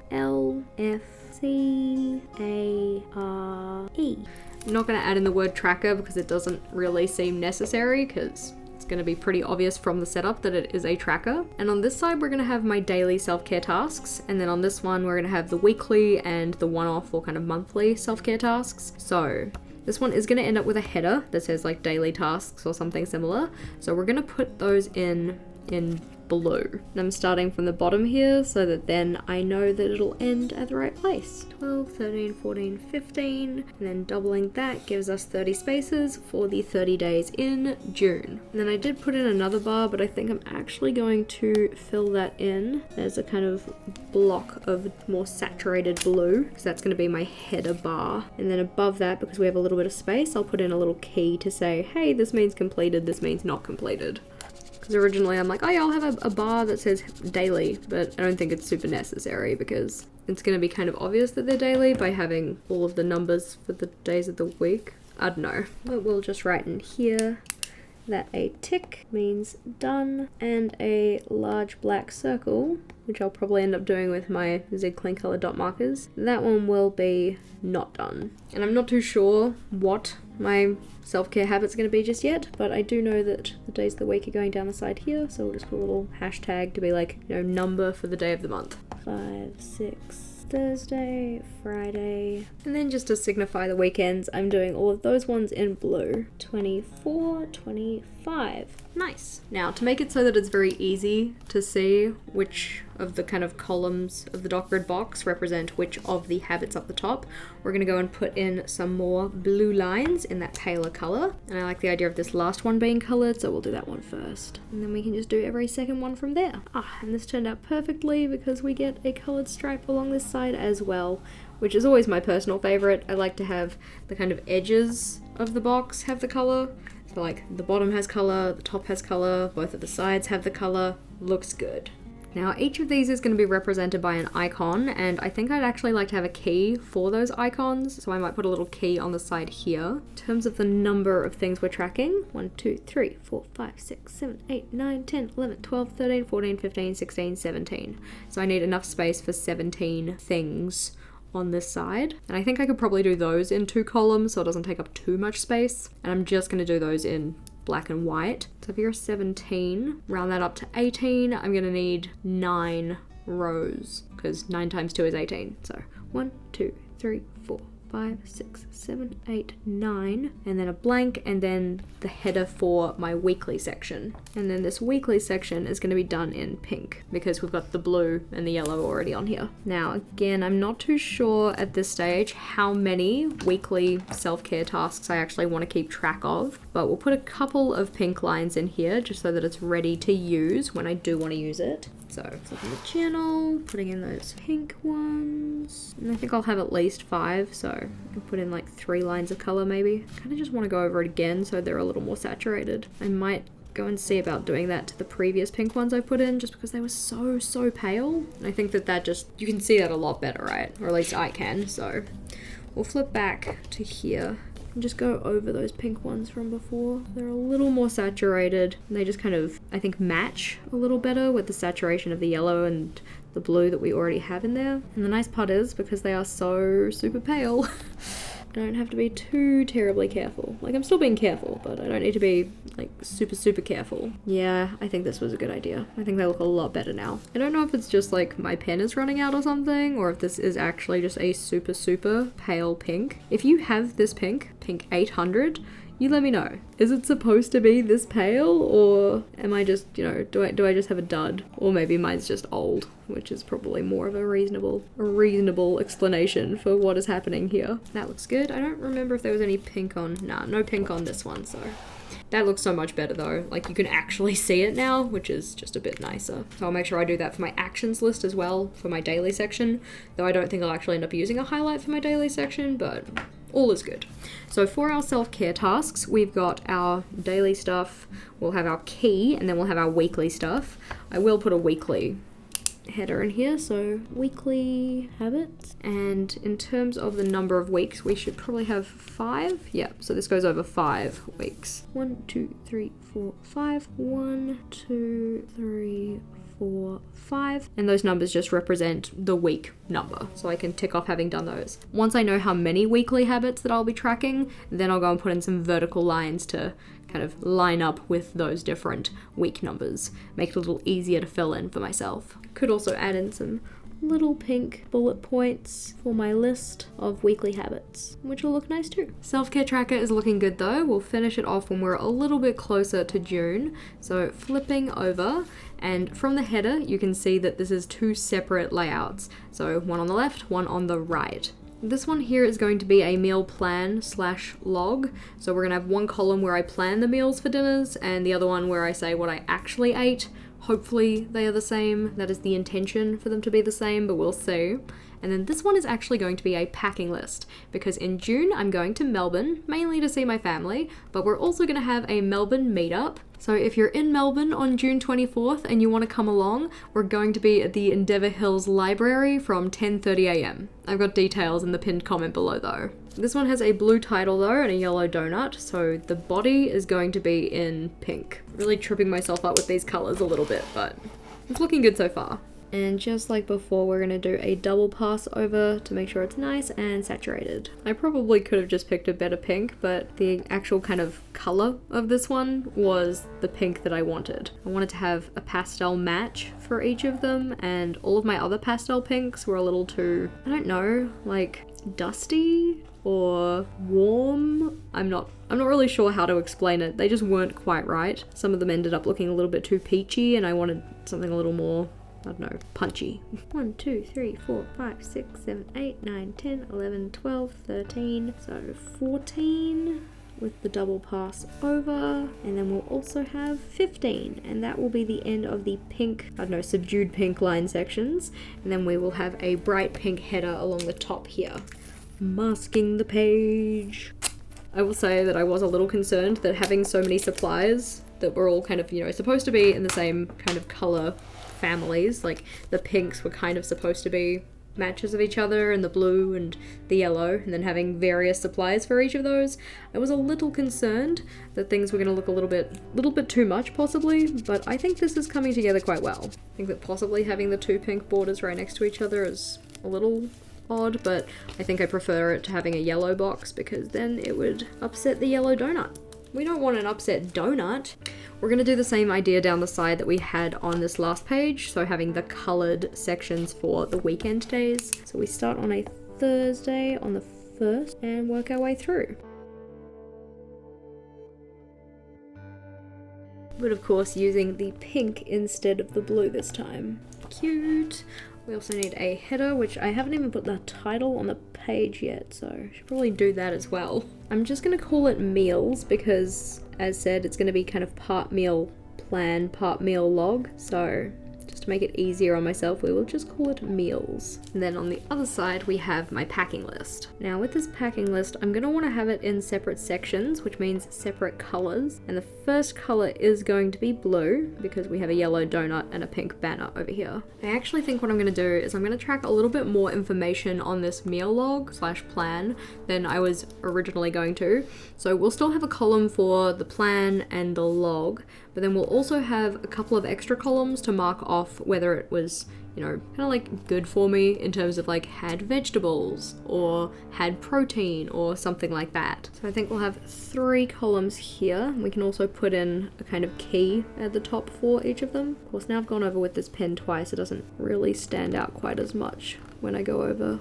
A: I'm not going to add in the word tracker because it doesn't really seem necessary because it's going to be pretty obvious from the setup that it is a tracker. And on this side, we're going to have my daily self-care tasks. And then on this one, we're going to have the weekly and the one-off or kind of monthly self-care tasks. So this one is going to end up with a header that says like daily tasks or something similar. So we're going to put those in in blue. And I'm starting from the bottom here so that then I know that it'll end at the right place. 12, 13, 14, 15, and then doubling that gives us 30 spaces for the 30 days in June. And then I did put in another bar, but I think I'm actually going to fill that in as a kind of block of more saturated blue, because that's going to be my header bar. And then above that, because we have a little bit of space, I'll put in a little key to say, hey, this means completed, this means not completed. Because originally I'm like, oh yeah, I'll have a bar that says daily, but I don't think it's super necessary because it's going to be kind of obvious that they're daily by having all of the numbers for the days of the week. I don't know, but we'll just write in here that a tick means done, and a large black circle, which I'll probably end up doing with my Z clean color dot markers, that one will be not done. And I'm not too sure what my self-care habits are going to be just yet, but I do know that the days of the week are going down the side here, so we'll just put a little hashtag to be like, you know, number for the day of the month. 5, 6, Thursday, Friday, and then just to signify the weekends, I'm doing all of those ones in blue. 24, 25. Nice. Now, to make it so that it's very easy to see which of the kind of columns of the doc grid box represent which of the habits up the top, we're going to go and put in some more blue lines in that paler color. And I like the idea of this last one being colored, so we'll do that one first. And then we can just do every second one from there. And this turned out perfectly because we get a colored stripe along this side as well, which is always my personal favorite. I like to have the kind of edges of the box have the color. So like the bottom has color, the top has color, both of the sides have the color. Looks good. Now each of these is going to be represented by an icon, and I think I'd actually like to have a key for those icons, so I might put a little key on the side here. In terms of the number of things we're tracking, 1, 2, 3, 4, 5, 6, 7, 8, 9, 10, 11, 12, 13, 14, 15, 16, 17. So I need enough space for 17 things on this side, and I think I could probably do those in 2 columns so it doesn't take up too much space, and I'm just going to do those in black and white. So if you're 17, round that up to 18, I'm going to need 9 rows, because 9 times 2 is 18. So 1, 2, 3, 4, 5, 6, 7, 8, 9, and then a blank, and then the header for my weekly section. And then this weekly section is going to be done in pink because we've got the blue and the yellow already on here. Now, again, I'm not too sure at this stage how many weekly self-care tasks I actually want to keep track of, but we'll put a couple of pink lines in here just so that it's ready to use when I do want to use it. So flipping the channel, putting in those pink ones, and I think I'll have at least 5, so I'll put in like 3 lines of color maybe. I kind of just want to go over it again so they're a little more saturated. I might go and see about doing that to the previous pink ones I put in just because they were so pale. And I think that just, you can see that a lot better, right? Or at least I can, so we'll flip back to here and just go over those pink ones from before. They're a little more saturated, and they just kind of, I think, match a little better with the saturation of the yellow and the blue that we already have in there. And the nice part is, because they are so super pale, I don't have to be too terribly careful. Like, I'm still being careful, but I don't need to be like super careful. Yeah, I think this was a good idea. I think they look a lot better now. I don't know if it's just like my pen is running out or something, or if this is actually just a super pale pink. If you have this pink 800, you let me know. Is it supposed to be this pale, or am I just, you know, do I just have a dud? Or maybe mine's just old, which is probably more of a reasonable explanation for what is happening here. That looks good. I don't remember if there was any pink on, no pink on this one, so. That looks so much better though. Like, you can actually see it now, which is just a bit nicer. So I'll make sure I do that for my actions list as well, for my daily section, though I don't think I'll actually end up using a highlight for my daily section, but all is good. So for our self-care tasks, we've got our daily stuff, we'll have our key, and then we'll have our weekly stuff. I will put a weekly header in here, so weekly habits. And in terms of the number of weeks, we should probably have 5. Yeah, so this goes over 5 weeks. 1, 2, 3, 4, 5. 1, 2, 3, 4, 5, and those numbers just represent the week number, so I can tick off having done those. Once I know how many weekly habits that I'll be tracking, then I'll go and put in some vertical lines to kind of line up with those different week numbers, make it a little easier to fill in for myself. Could also add in some little pink bullet points for my list of weekly habits, which will look nice too. Self-care tracker is looking good though. We'll finish it off when we're a little bit closer to June. So flipping over, and from the header you can see that this is two separate layouts. So one on the left, one on the right. This one here is going to be a meal plan / log. So we're gonna have one column where I plan the meals for dinners and the other one where I say what I actually ate. Hopefully they are the same. That is the intention, for them to be the same, but we'll see. And then this one is actually going to be a packing list, because in June I'm going to Melbourne, mainly to see my family, but we're also going to have a Melbourne meetup. So if you're in Melbourne on June 24th and you want to come along, we're going to be at the Endeavour Hills Library from 10:30 a.m. I've got details in the pinned comment below though. This one has a blue title though and a yellow donut, so the body is going to be in pink. Really tripping myself up with these colours a little bit, but it's looking good so far. And just like before, we're gonna do a double pass over to make sure it's nice and saturated. I probably could have just picked a better pink, but the actual kind of color of this one was the pink that I wanted. I wanted to have a pastel match for each of them, and all of my other pastel pinks were a little too, I don't know, like dusty or warm. I'm not really sure how to explain it. They just weren't quite right. Some of them ended up looking a little bit too peachy, and I wanted something a little more, I don't know, punchy. 1, 2, 3, 4, 5, 6, 7, 8, 9, 10, 11, 12, 13, so 14 with the double pass over, and then we'll also have 15, and that will be the end of the pink, I don't know, subdued pink line sections, and then we will have a bright pink header along the top here. Masking the page. I will say that I was a little concerned that having so many supplies that were all kind of, you know, supposed to be in the same kind of color families, like the pinks were kind of supposed to be matches of each other, and the blue and the yellow, and then having various supplies for each of those. I was a little concerned that things were going to look a little bit too much possibly, but I think this is coming together quite well. I think that possibly having the two pink borders right next to each other is a little odd, but I think I prefer it to having a yellow box, because then it would upset the yellow donut. We don't want an upset donut. We're going to do the same idea down the side that we had on this last page, so having the coloured sections for the weekend days. So we start on a Thursday on the 1st and work our way through. But of course using the pink instead of the blue this time. Cute. We also need a header, which I haven't even put the title on the page yet, so I should probably do that as well. I'm just going to call it meals because, as said, it's going to be kind of part meal plan, part meal log, so just to make it easier on myself, we will just call it meals. And then on the other side, we have my packing list. Now with this packing list, I'm going to want to have it in separate sections, which means separate colors. And the first color is going to be blue because we have a yellow donut and a pink banner over here. I actually think what I'm going to do is I'm going to track a little bit more information on this meal log / plan than I was originally going to. So we'll still have a column for the plan and the log, but then we'll also have a couple of extra columns to mark off whether it was, you know, kind of like good for me in terms of like had vegetables or had protein or something like that. So I think we'll have 3 columns here. We can also put in a kind of key at the top for each of them. Of course, now I've gone over with this pen twice, it doesn't really stand out quite as much when I go over.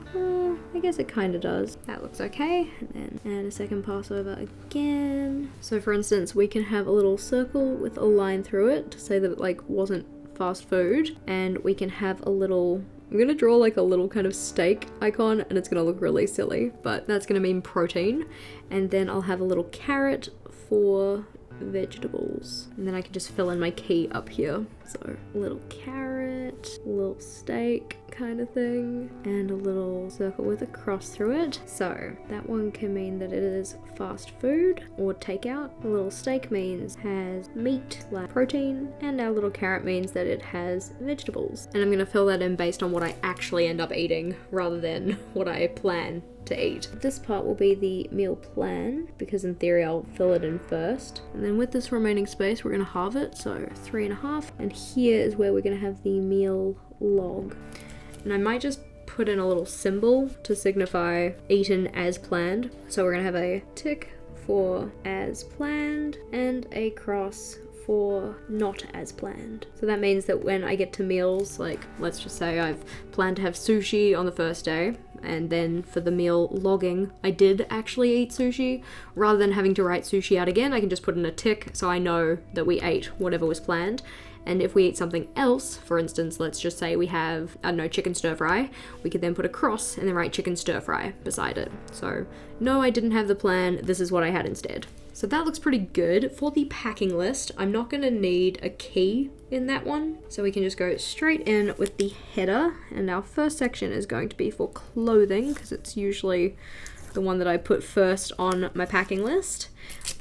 A: I guess it kind of does. That looks okay. And then add a second pass over again. So for instance, we can have a little circle with a line through it to say that it like wasn't fast food, and we can have a little, I'm gonna draw like a little kind of steak icon, and it's gonna look really silly, but that's gonna mean protein. And then I'll have a little carrot for vegetables, and then I can just fill in my key up here. So a little carrot, a little steak kind of thing, and a little circle with a cross through it. So that one can mean that it is fast food or takeout. A little steak means has meat like protein, and our little carrot means that it has vegetables. And I'm gonna fill that in based on what I actually end up eating rather than what I plan to eat. This part will be the meal plan because in theory I'll fill it in first, and then with this remaining space we're going to halve it, so 3.5, and here is where we're going to have the meal log. And I might just put in a little symbol to signify eaten as planned. So we're going to have a tick for as planned and a cross for not as planned. So that means that when I get to meals, like let's just say I've planned to have sushi on the first day, and then for the meal logging, I did actually eat sushi. Rather than having to write sushi out again, I can just put in a tick so I know that we ate whatever was planned. And if we eat something else, for instance, let's just say we have, I don't know, chicken stir fry, we could then put a cross and then write chicken stir fry beside it. So, no, I didn't have the plan, this is what I had instead. So that looks pretty good. For the packing list, I'm not going to need a key in that one. So we can just go straight in with the header. And our first section is going to be for clothing, because it's usually the one that I put first on my packing list.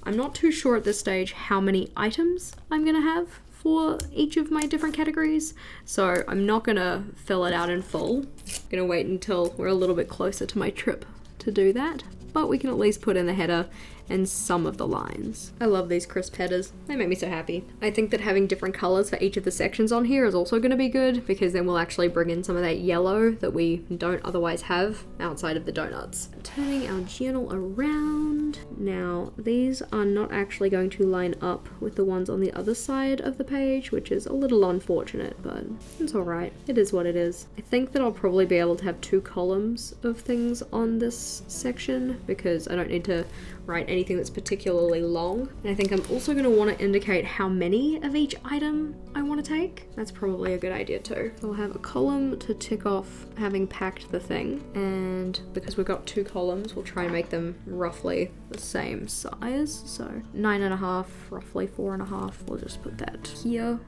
A: I'm not too sure at this stage how many items I'm going to have for each of my different categories, so I'm not gonna fill it out in full. I'm gonna wait until we're a little bit closer to my trip to do that, but we can at least put in the header and some of the lines. I love these crisp headers, they make me so happy. I think that having different colors for each of the sections on here is also going to be good, because then we'll actually bring in some of that yellow that we don't otherwise have outside of the donuts. Turning our journal around. Now, these are not actually going to line up with the ones on the other side of the page, which is a little unfortunate, but it's alright. It is what it is. I think that I'll probably be able to have 2 columns of things on this section, because I don't need to write anything that's particularly long. And I think I'm also going to want to indicate how many of each item I want to take. That's probably a good idea too. So I'll have a column to tick off having packed the thing, and because we've got 2 columns, we'll try and make them roughly the same size. So 9.5, roughly 4.5. We'll just put that here.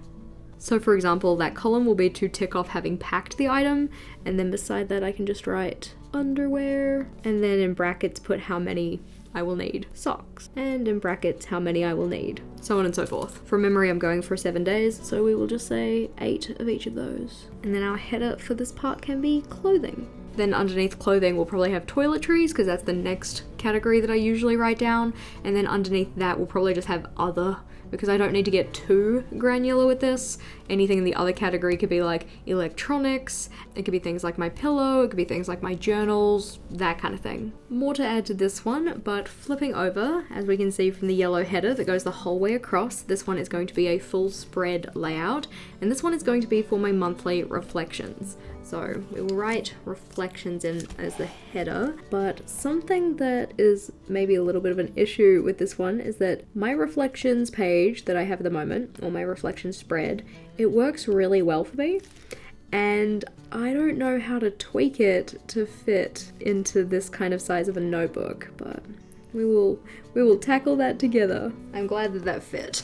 A: So for example, that column will be to tick off having packed the item, and then beside that I can just write underwear, and then in brackets put how many I will need socks, and in brackets how many I will need, so on and so forth. From memory I'm going for 7 days, so we will just say 8 of each of those. And then our header for this part can be clothing. Then underneath clothing we'll probably have toiletries, because that's the next category that I usually write down, and then underneath that we'll probably just have other, because I don't need to get too granular with this. Anything in the other category could be like electronics, it could be things like my pillow, it could be things like my journals, that kind of thing. More to add to this one, but flipping over, as we can see from the yellow header that goes the whole way across, this one is going to be a full spread layout, and this one is going to be for my monthly reflections. So we will write reflections in as the header, but something that is maybe a little bit of an issue with this one is that my reflections page that I have at the moment, or my reflections spread, it works really well for me, and I don't know how to tweak it to fit into this kind of size of a notebook, but we will tackle that together. I'm glad that fit.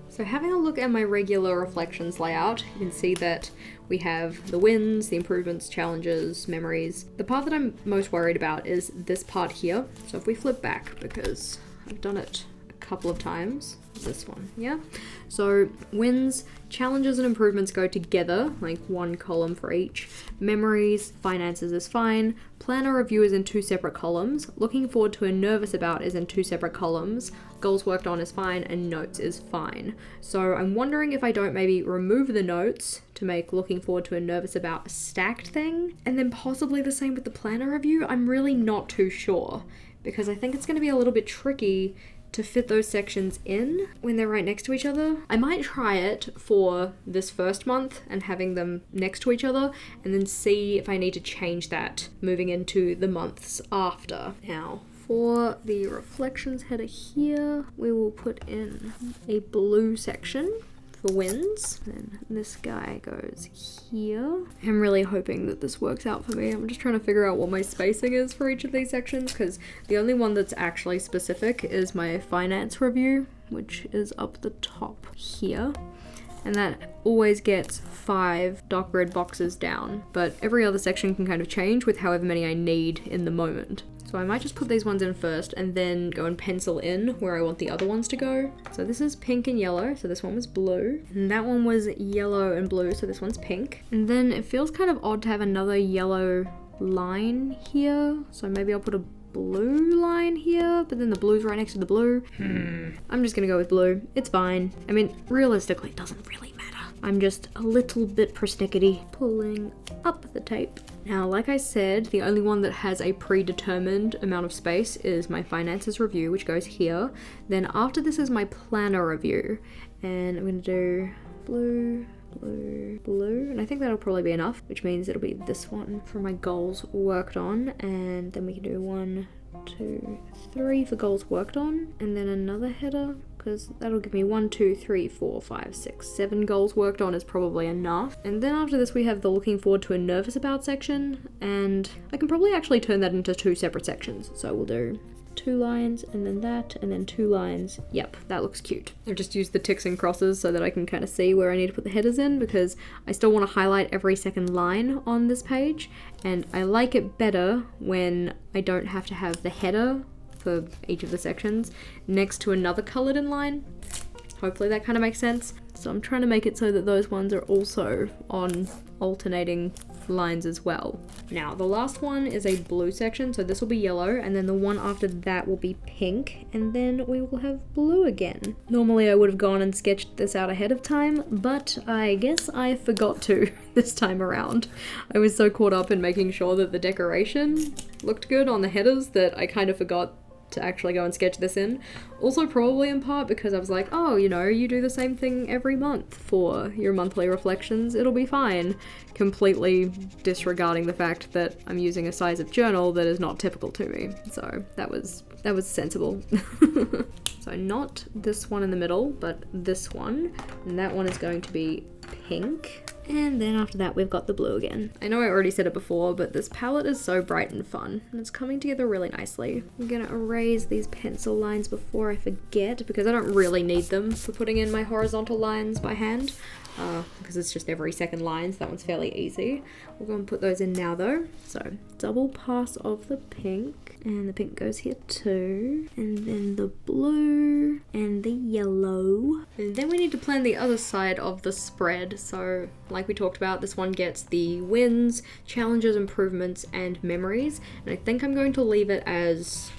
A: So having a look at my regular reflections layout, you can see that we have the wins, the improvements, challenges, memories. The part that I'm most worried about is this part here. So if we flip back, because I've done it a couple of times, this one, yeah? So wins, challenges and improvements go together, like 1 column for each. Memories, finances is fine. Planner review is in 2 separate columns. Looking forward to and nervous about is in 2 separate columns. Goals worked on is fine, and notes is fine. So I'm wondering if I don't maybe remove the notes to make looking forward to and nervous about a stacked thing, and then possibly the same with the planner review. I'm really not too sure, because I think it's going to be a little bit tricky to fit those sections in when they're right next to each other. I might try it for this first month and having them next to each other, and then see if I need to change that moving into the months after. Now, for the reflections header here, we will put in a blue section for wins, and this guy goes here. I'm really hoping that this works out for me. I'm just trying to figure out what my spacing is for each of these sections, because the only one that's actually specific is my finance review, which is up the top here. And that always gets 5 dark red boxes down, but every other section can kind of change with however many I need in the moment. So I might just put these ones in first and then go and pencil in where I want the other ones to go. So this is pink and yellow, so this one was blue. And that one was yellow and blue, so this one's pink. And then it feels kind of odd to have another yellow line here, so maybe I'll put a blue line here, but then the blue's right next to the blue. I'm just gonna go with blue. It's fine. I mean, realistically, it doesn't really matter. I'm just a little bit persnickety pulling up the tape. Now, like I said, the only one that has a predetermined amount of space is my finances review, which goes here. Then after this is my planner review, and I'm gonna do blue, blue, blue, and I think that'll probably be enough, which means it'll be this one for my goals worked on, and then we can do 1, 2, 3 for goals worked on, and then another header, because that'll give me 1, 2, 3, 4, 5, 6, 7 goals worked on is probably enough. And then after this we have the looking forward to and nervous about section, and I can probably actually turn that into 2 separate sections. So we'll do 2 lines and then that, and then 2 lines. Yep, that looks cute. I've just used the ticks and crosses so that I can kind of see where I need to put the headers in, because I still want to highlight every second line on this page, and I like it better when I don't have to have the header for each of the sections next to another colored in line. Hopefully that kind of makes sense. So I'm trying to make it so that those ones are also on alternating lines as well. Now the last one is a blue section, so this will be yellow, and then the one after that will be pink, and then we will have blue again. Normally I would have gone and sketched this out ahead of time, but I guess I forgot to this time around. I was so caught up in making sure that the decoration looked good on the headers that I kind of forgot to actually go and sketch this in. Also probably in part because I was like, oh, you know, you do the same thing every month for your monthly reflections, it'll be fine. Completely disregarding the fact that I'm using a size of journal that is not typical to me. So that was sensible. So not this one in the middle, but this one. And that one is going to be pink. And then after that we've got the blue again. I know I already said it before, but this palette is so bright and fun, and it's coming together really nicely. I'm gonna erase these pencil lines before I forget, because I don't really need them for putting in my horizontal lines by hand, because it's just every second line, so that one's fairly easy. We'll go and put those in now though. So double pass of the pink, and the pink goes here too, and then the blue and the yellow, and then we need to plan the other side of the spread. So like we talked about, this one gets the wins, challenges, improvements, and memories, and I think I'm going to leave it as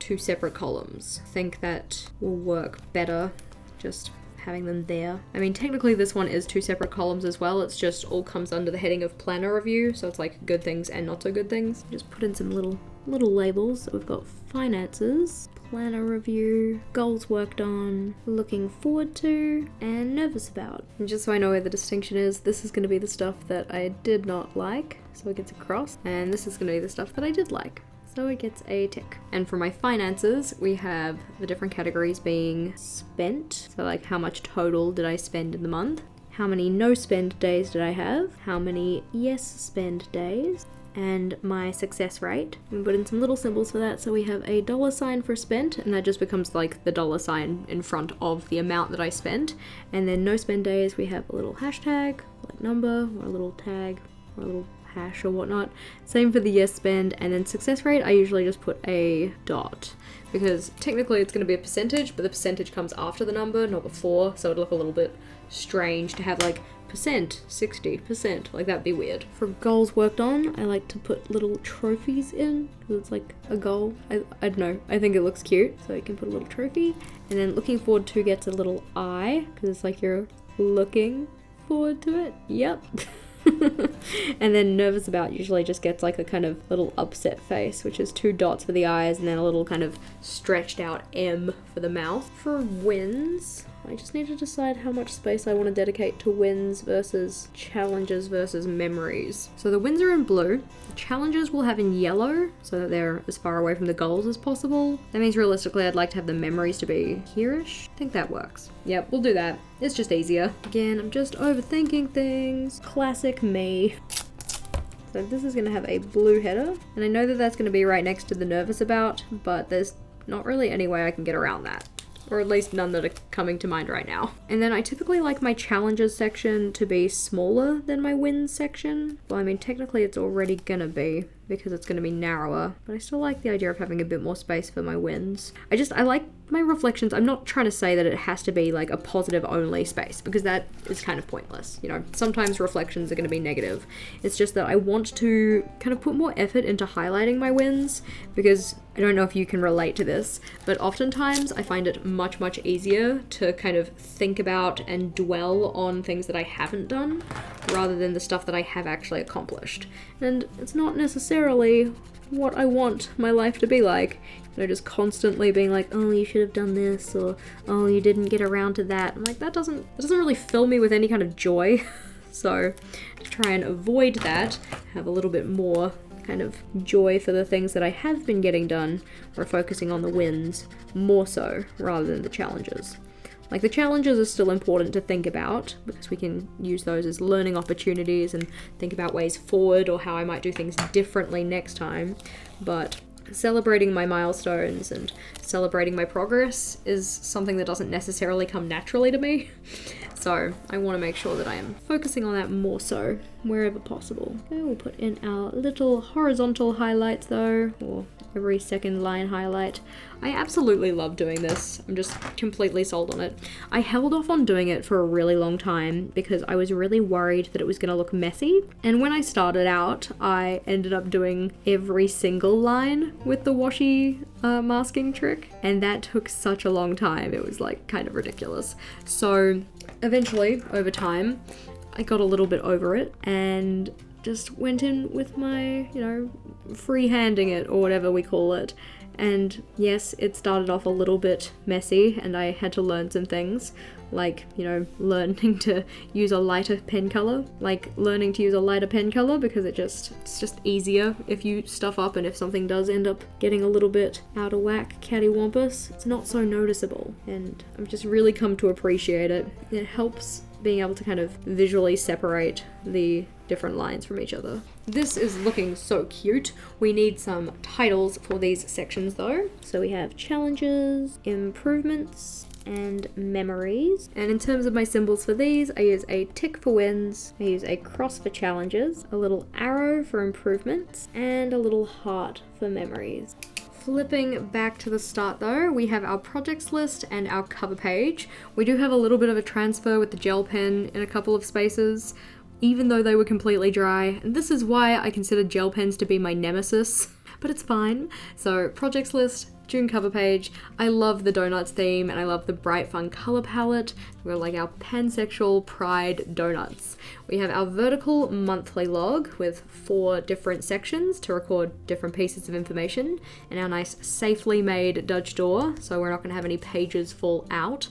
A: 2 separate columns. I think that will work better, just having them there. I mean, technically this one is 2 separate columns as well, it's just all comes under the heading of planner review, so it's like good things and not so good things. Just put in some little labels. So we've got finances, planner review, goals worked on, looking forward to, and nervous about. And just so I know where the distinction is, this is going to be the stuff that I did not like, so it gets a cross, and this is going to be the stuff that I did like, so it gets a tick. And for my finances, we have the different categories being spent, so like how much total did I spend in the month, how many no spend days did I have, how many yes spend days, and my success rate. We put in some little symbols for that, so we have a $sign for spent, and that just becomes like the $sign in front of the amount that I spent. And then no spend days, we have a little hashtag, like number, or a little tag, or a little hash or whatnot. Same for the yes spend, and then success rate, I usually just put a dot, because technically it's going to be a percentage, but the percentage comes after the number, not before, so it'd look a little bit strange to have like percent, 60%, like that'd be weird. For goals worked on, I like to put little trophies in, because it's like a goal. I don't know, I think it looks cute, so you can put a little trophy. And then looking forward to gets a little eye, because it's like you're looking forward to it. Yep. And then nervous about usually just gets like a kind of little upset face, which is 2 dots for the eyes and then a little kind of stretched out M for the mouth. For wins, I just need to decide how much space I want to dedicate to wins versus challenges versus memories. So the wins are in blue, the challenges we'll have in yellow, so that they're as far away from the goals as possible. That means realistically I'd like to have the memories to be here-ish. I think that works. Yep, we'll do that. It's just easier. Again, I'm just overthinking things. Classic me. So this is going to have a blue header, and I know that that's going to be right next to the nervous about, but there's not really any way I can get around that. Or at least none that are coming to mind right now. And then I typically like my challenges section to be smaller than my wins section. Well, I mean, technically it's already gonna be, because it's going to be narrower, but I still like the idea of having a bit more space for my wins. I like my reflections. I'm not trying to say that it has to be like a positive only space, because that is kind of pointless. You know, sometimes reflections are going to be negative. It's just that I want to kind of put more effort into highlighting my wins, because I don't know if you can relate to this, but oftentimes I find it much, much easier to kind of think about and dwell on things that I haven't done rather than the stuff that I have actually accomplished. And it's not necessarily what I want my life to be like. You know, just constantly being like, oh, you should have done this, or oh, you didn't get around to that. I'm like, that doesn't really fill me with any kind of joy. So to try and avoid that, have a little bit more kind of joy for the things that I have been getting done, or focusing on the wins more so rather than the challenges. Like, the challenges are still important to think about, because we can use those as learning opportunities and think about ways forward or how I might do things differently next time. But celebrating my milestones and celebrating my progress is something that doesn't necessarily come naturally to me. So I want to make sure that I am focusing on that more so wherever possible. Okay, we'll put in our little horizontal highlights though, or every second line highlight. I absolutely love doing this. I'm just completely sold on it. I held off on doing it for a really long time because I was really worried that it was going to look messy. And when I started out, I ended up doing every single line with the washi masking trick, and that took such a long time. It was like kind of ridiculous. So eventually, over time, I got a little bit over it and just went in with my, you know, free-handing it, or whatever we call it. And yes, it started off a little bit messy and I had to learn some things, like, you know, learning to use a lighter pen color, because it's just easier if you stuff up, and if something does end up getting a little bit out of whack, cattywampus, it's not so noticeable, and I've just really come to appreciate it. It helps being able to kind of visually separate the different lines from each other. This is looking so cute. We need some titles for these sections though. So we have challenges, improvements, and memories. And in terms of my symbols for these, I use a tick for wins, I use a cross for challenges, a little arrow for improvements, and a little heart for memories. Flipping back to the start though, we have our projects list and our cover page. We do have a little bit of a transfer with the gel pen in a couple of spaces, even though they were completely dry. And this is why I consider gel pens to be my nemesis, but it's fine. So projects list, June cover page. I love the donuts theme and I love the bright fun color palette. We're like our pansexual pride donuts. We have our vertical monthly log with 4 different sections to record different pieces of information, and our nice safely made Dutch door, so we're not going to have any pages fall out.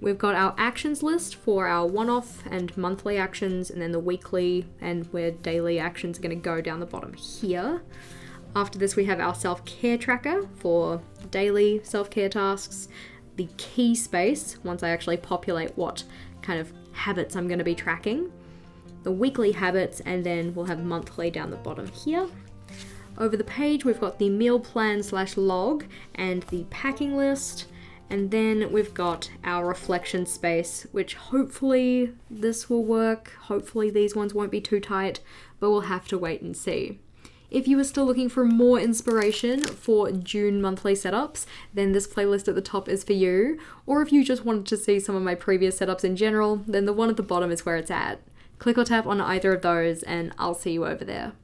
A: We've got our actions list for our one-off and monthly actions, and then the weekly and where daily actions are going to go down the bottom here. After this, we have our self-care tracker for daily self-care tasks, the key space, once I actually populate what kind of habits I'm going to be tracking, the weekly habits, and then we'll have monthly down the bottom here. Over the page, we've got the meal plan / log and the packing list, and then we've got our reflection space, which hopefully this will work. Hopefully these ones won't be too tight, but we'll have to wait and see. If you are still looking for more inspiration for June monthly setups, then this playlist at the top is for you. Or if you just wanted to see some of my previous setups in general, then the one at the bottom is where it's at. Click or tap on either of those and I'll see you over there.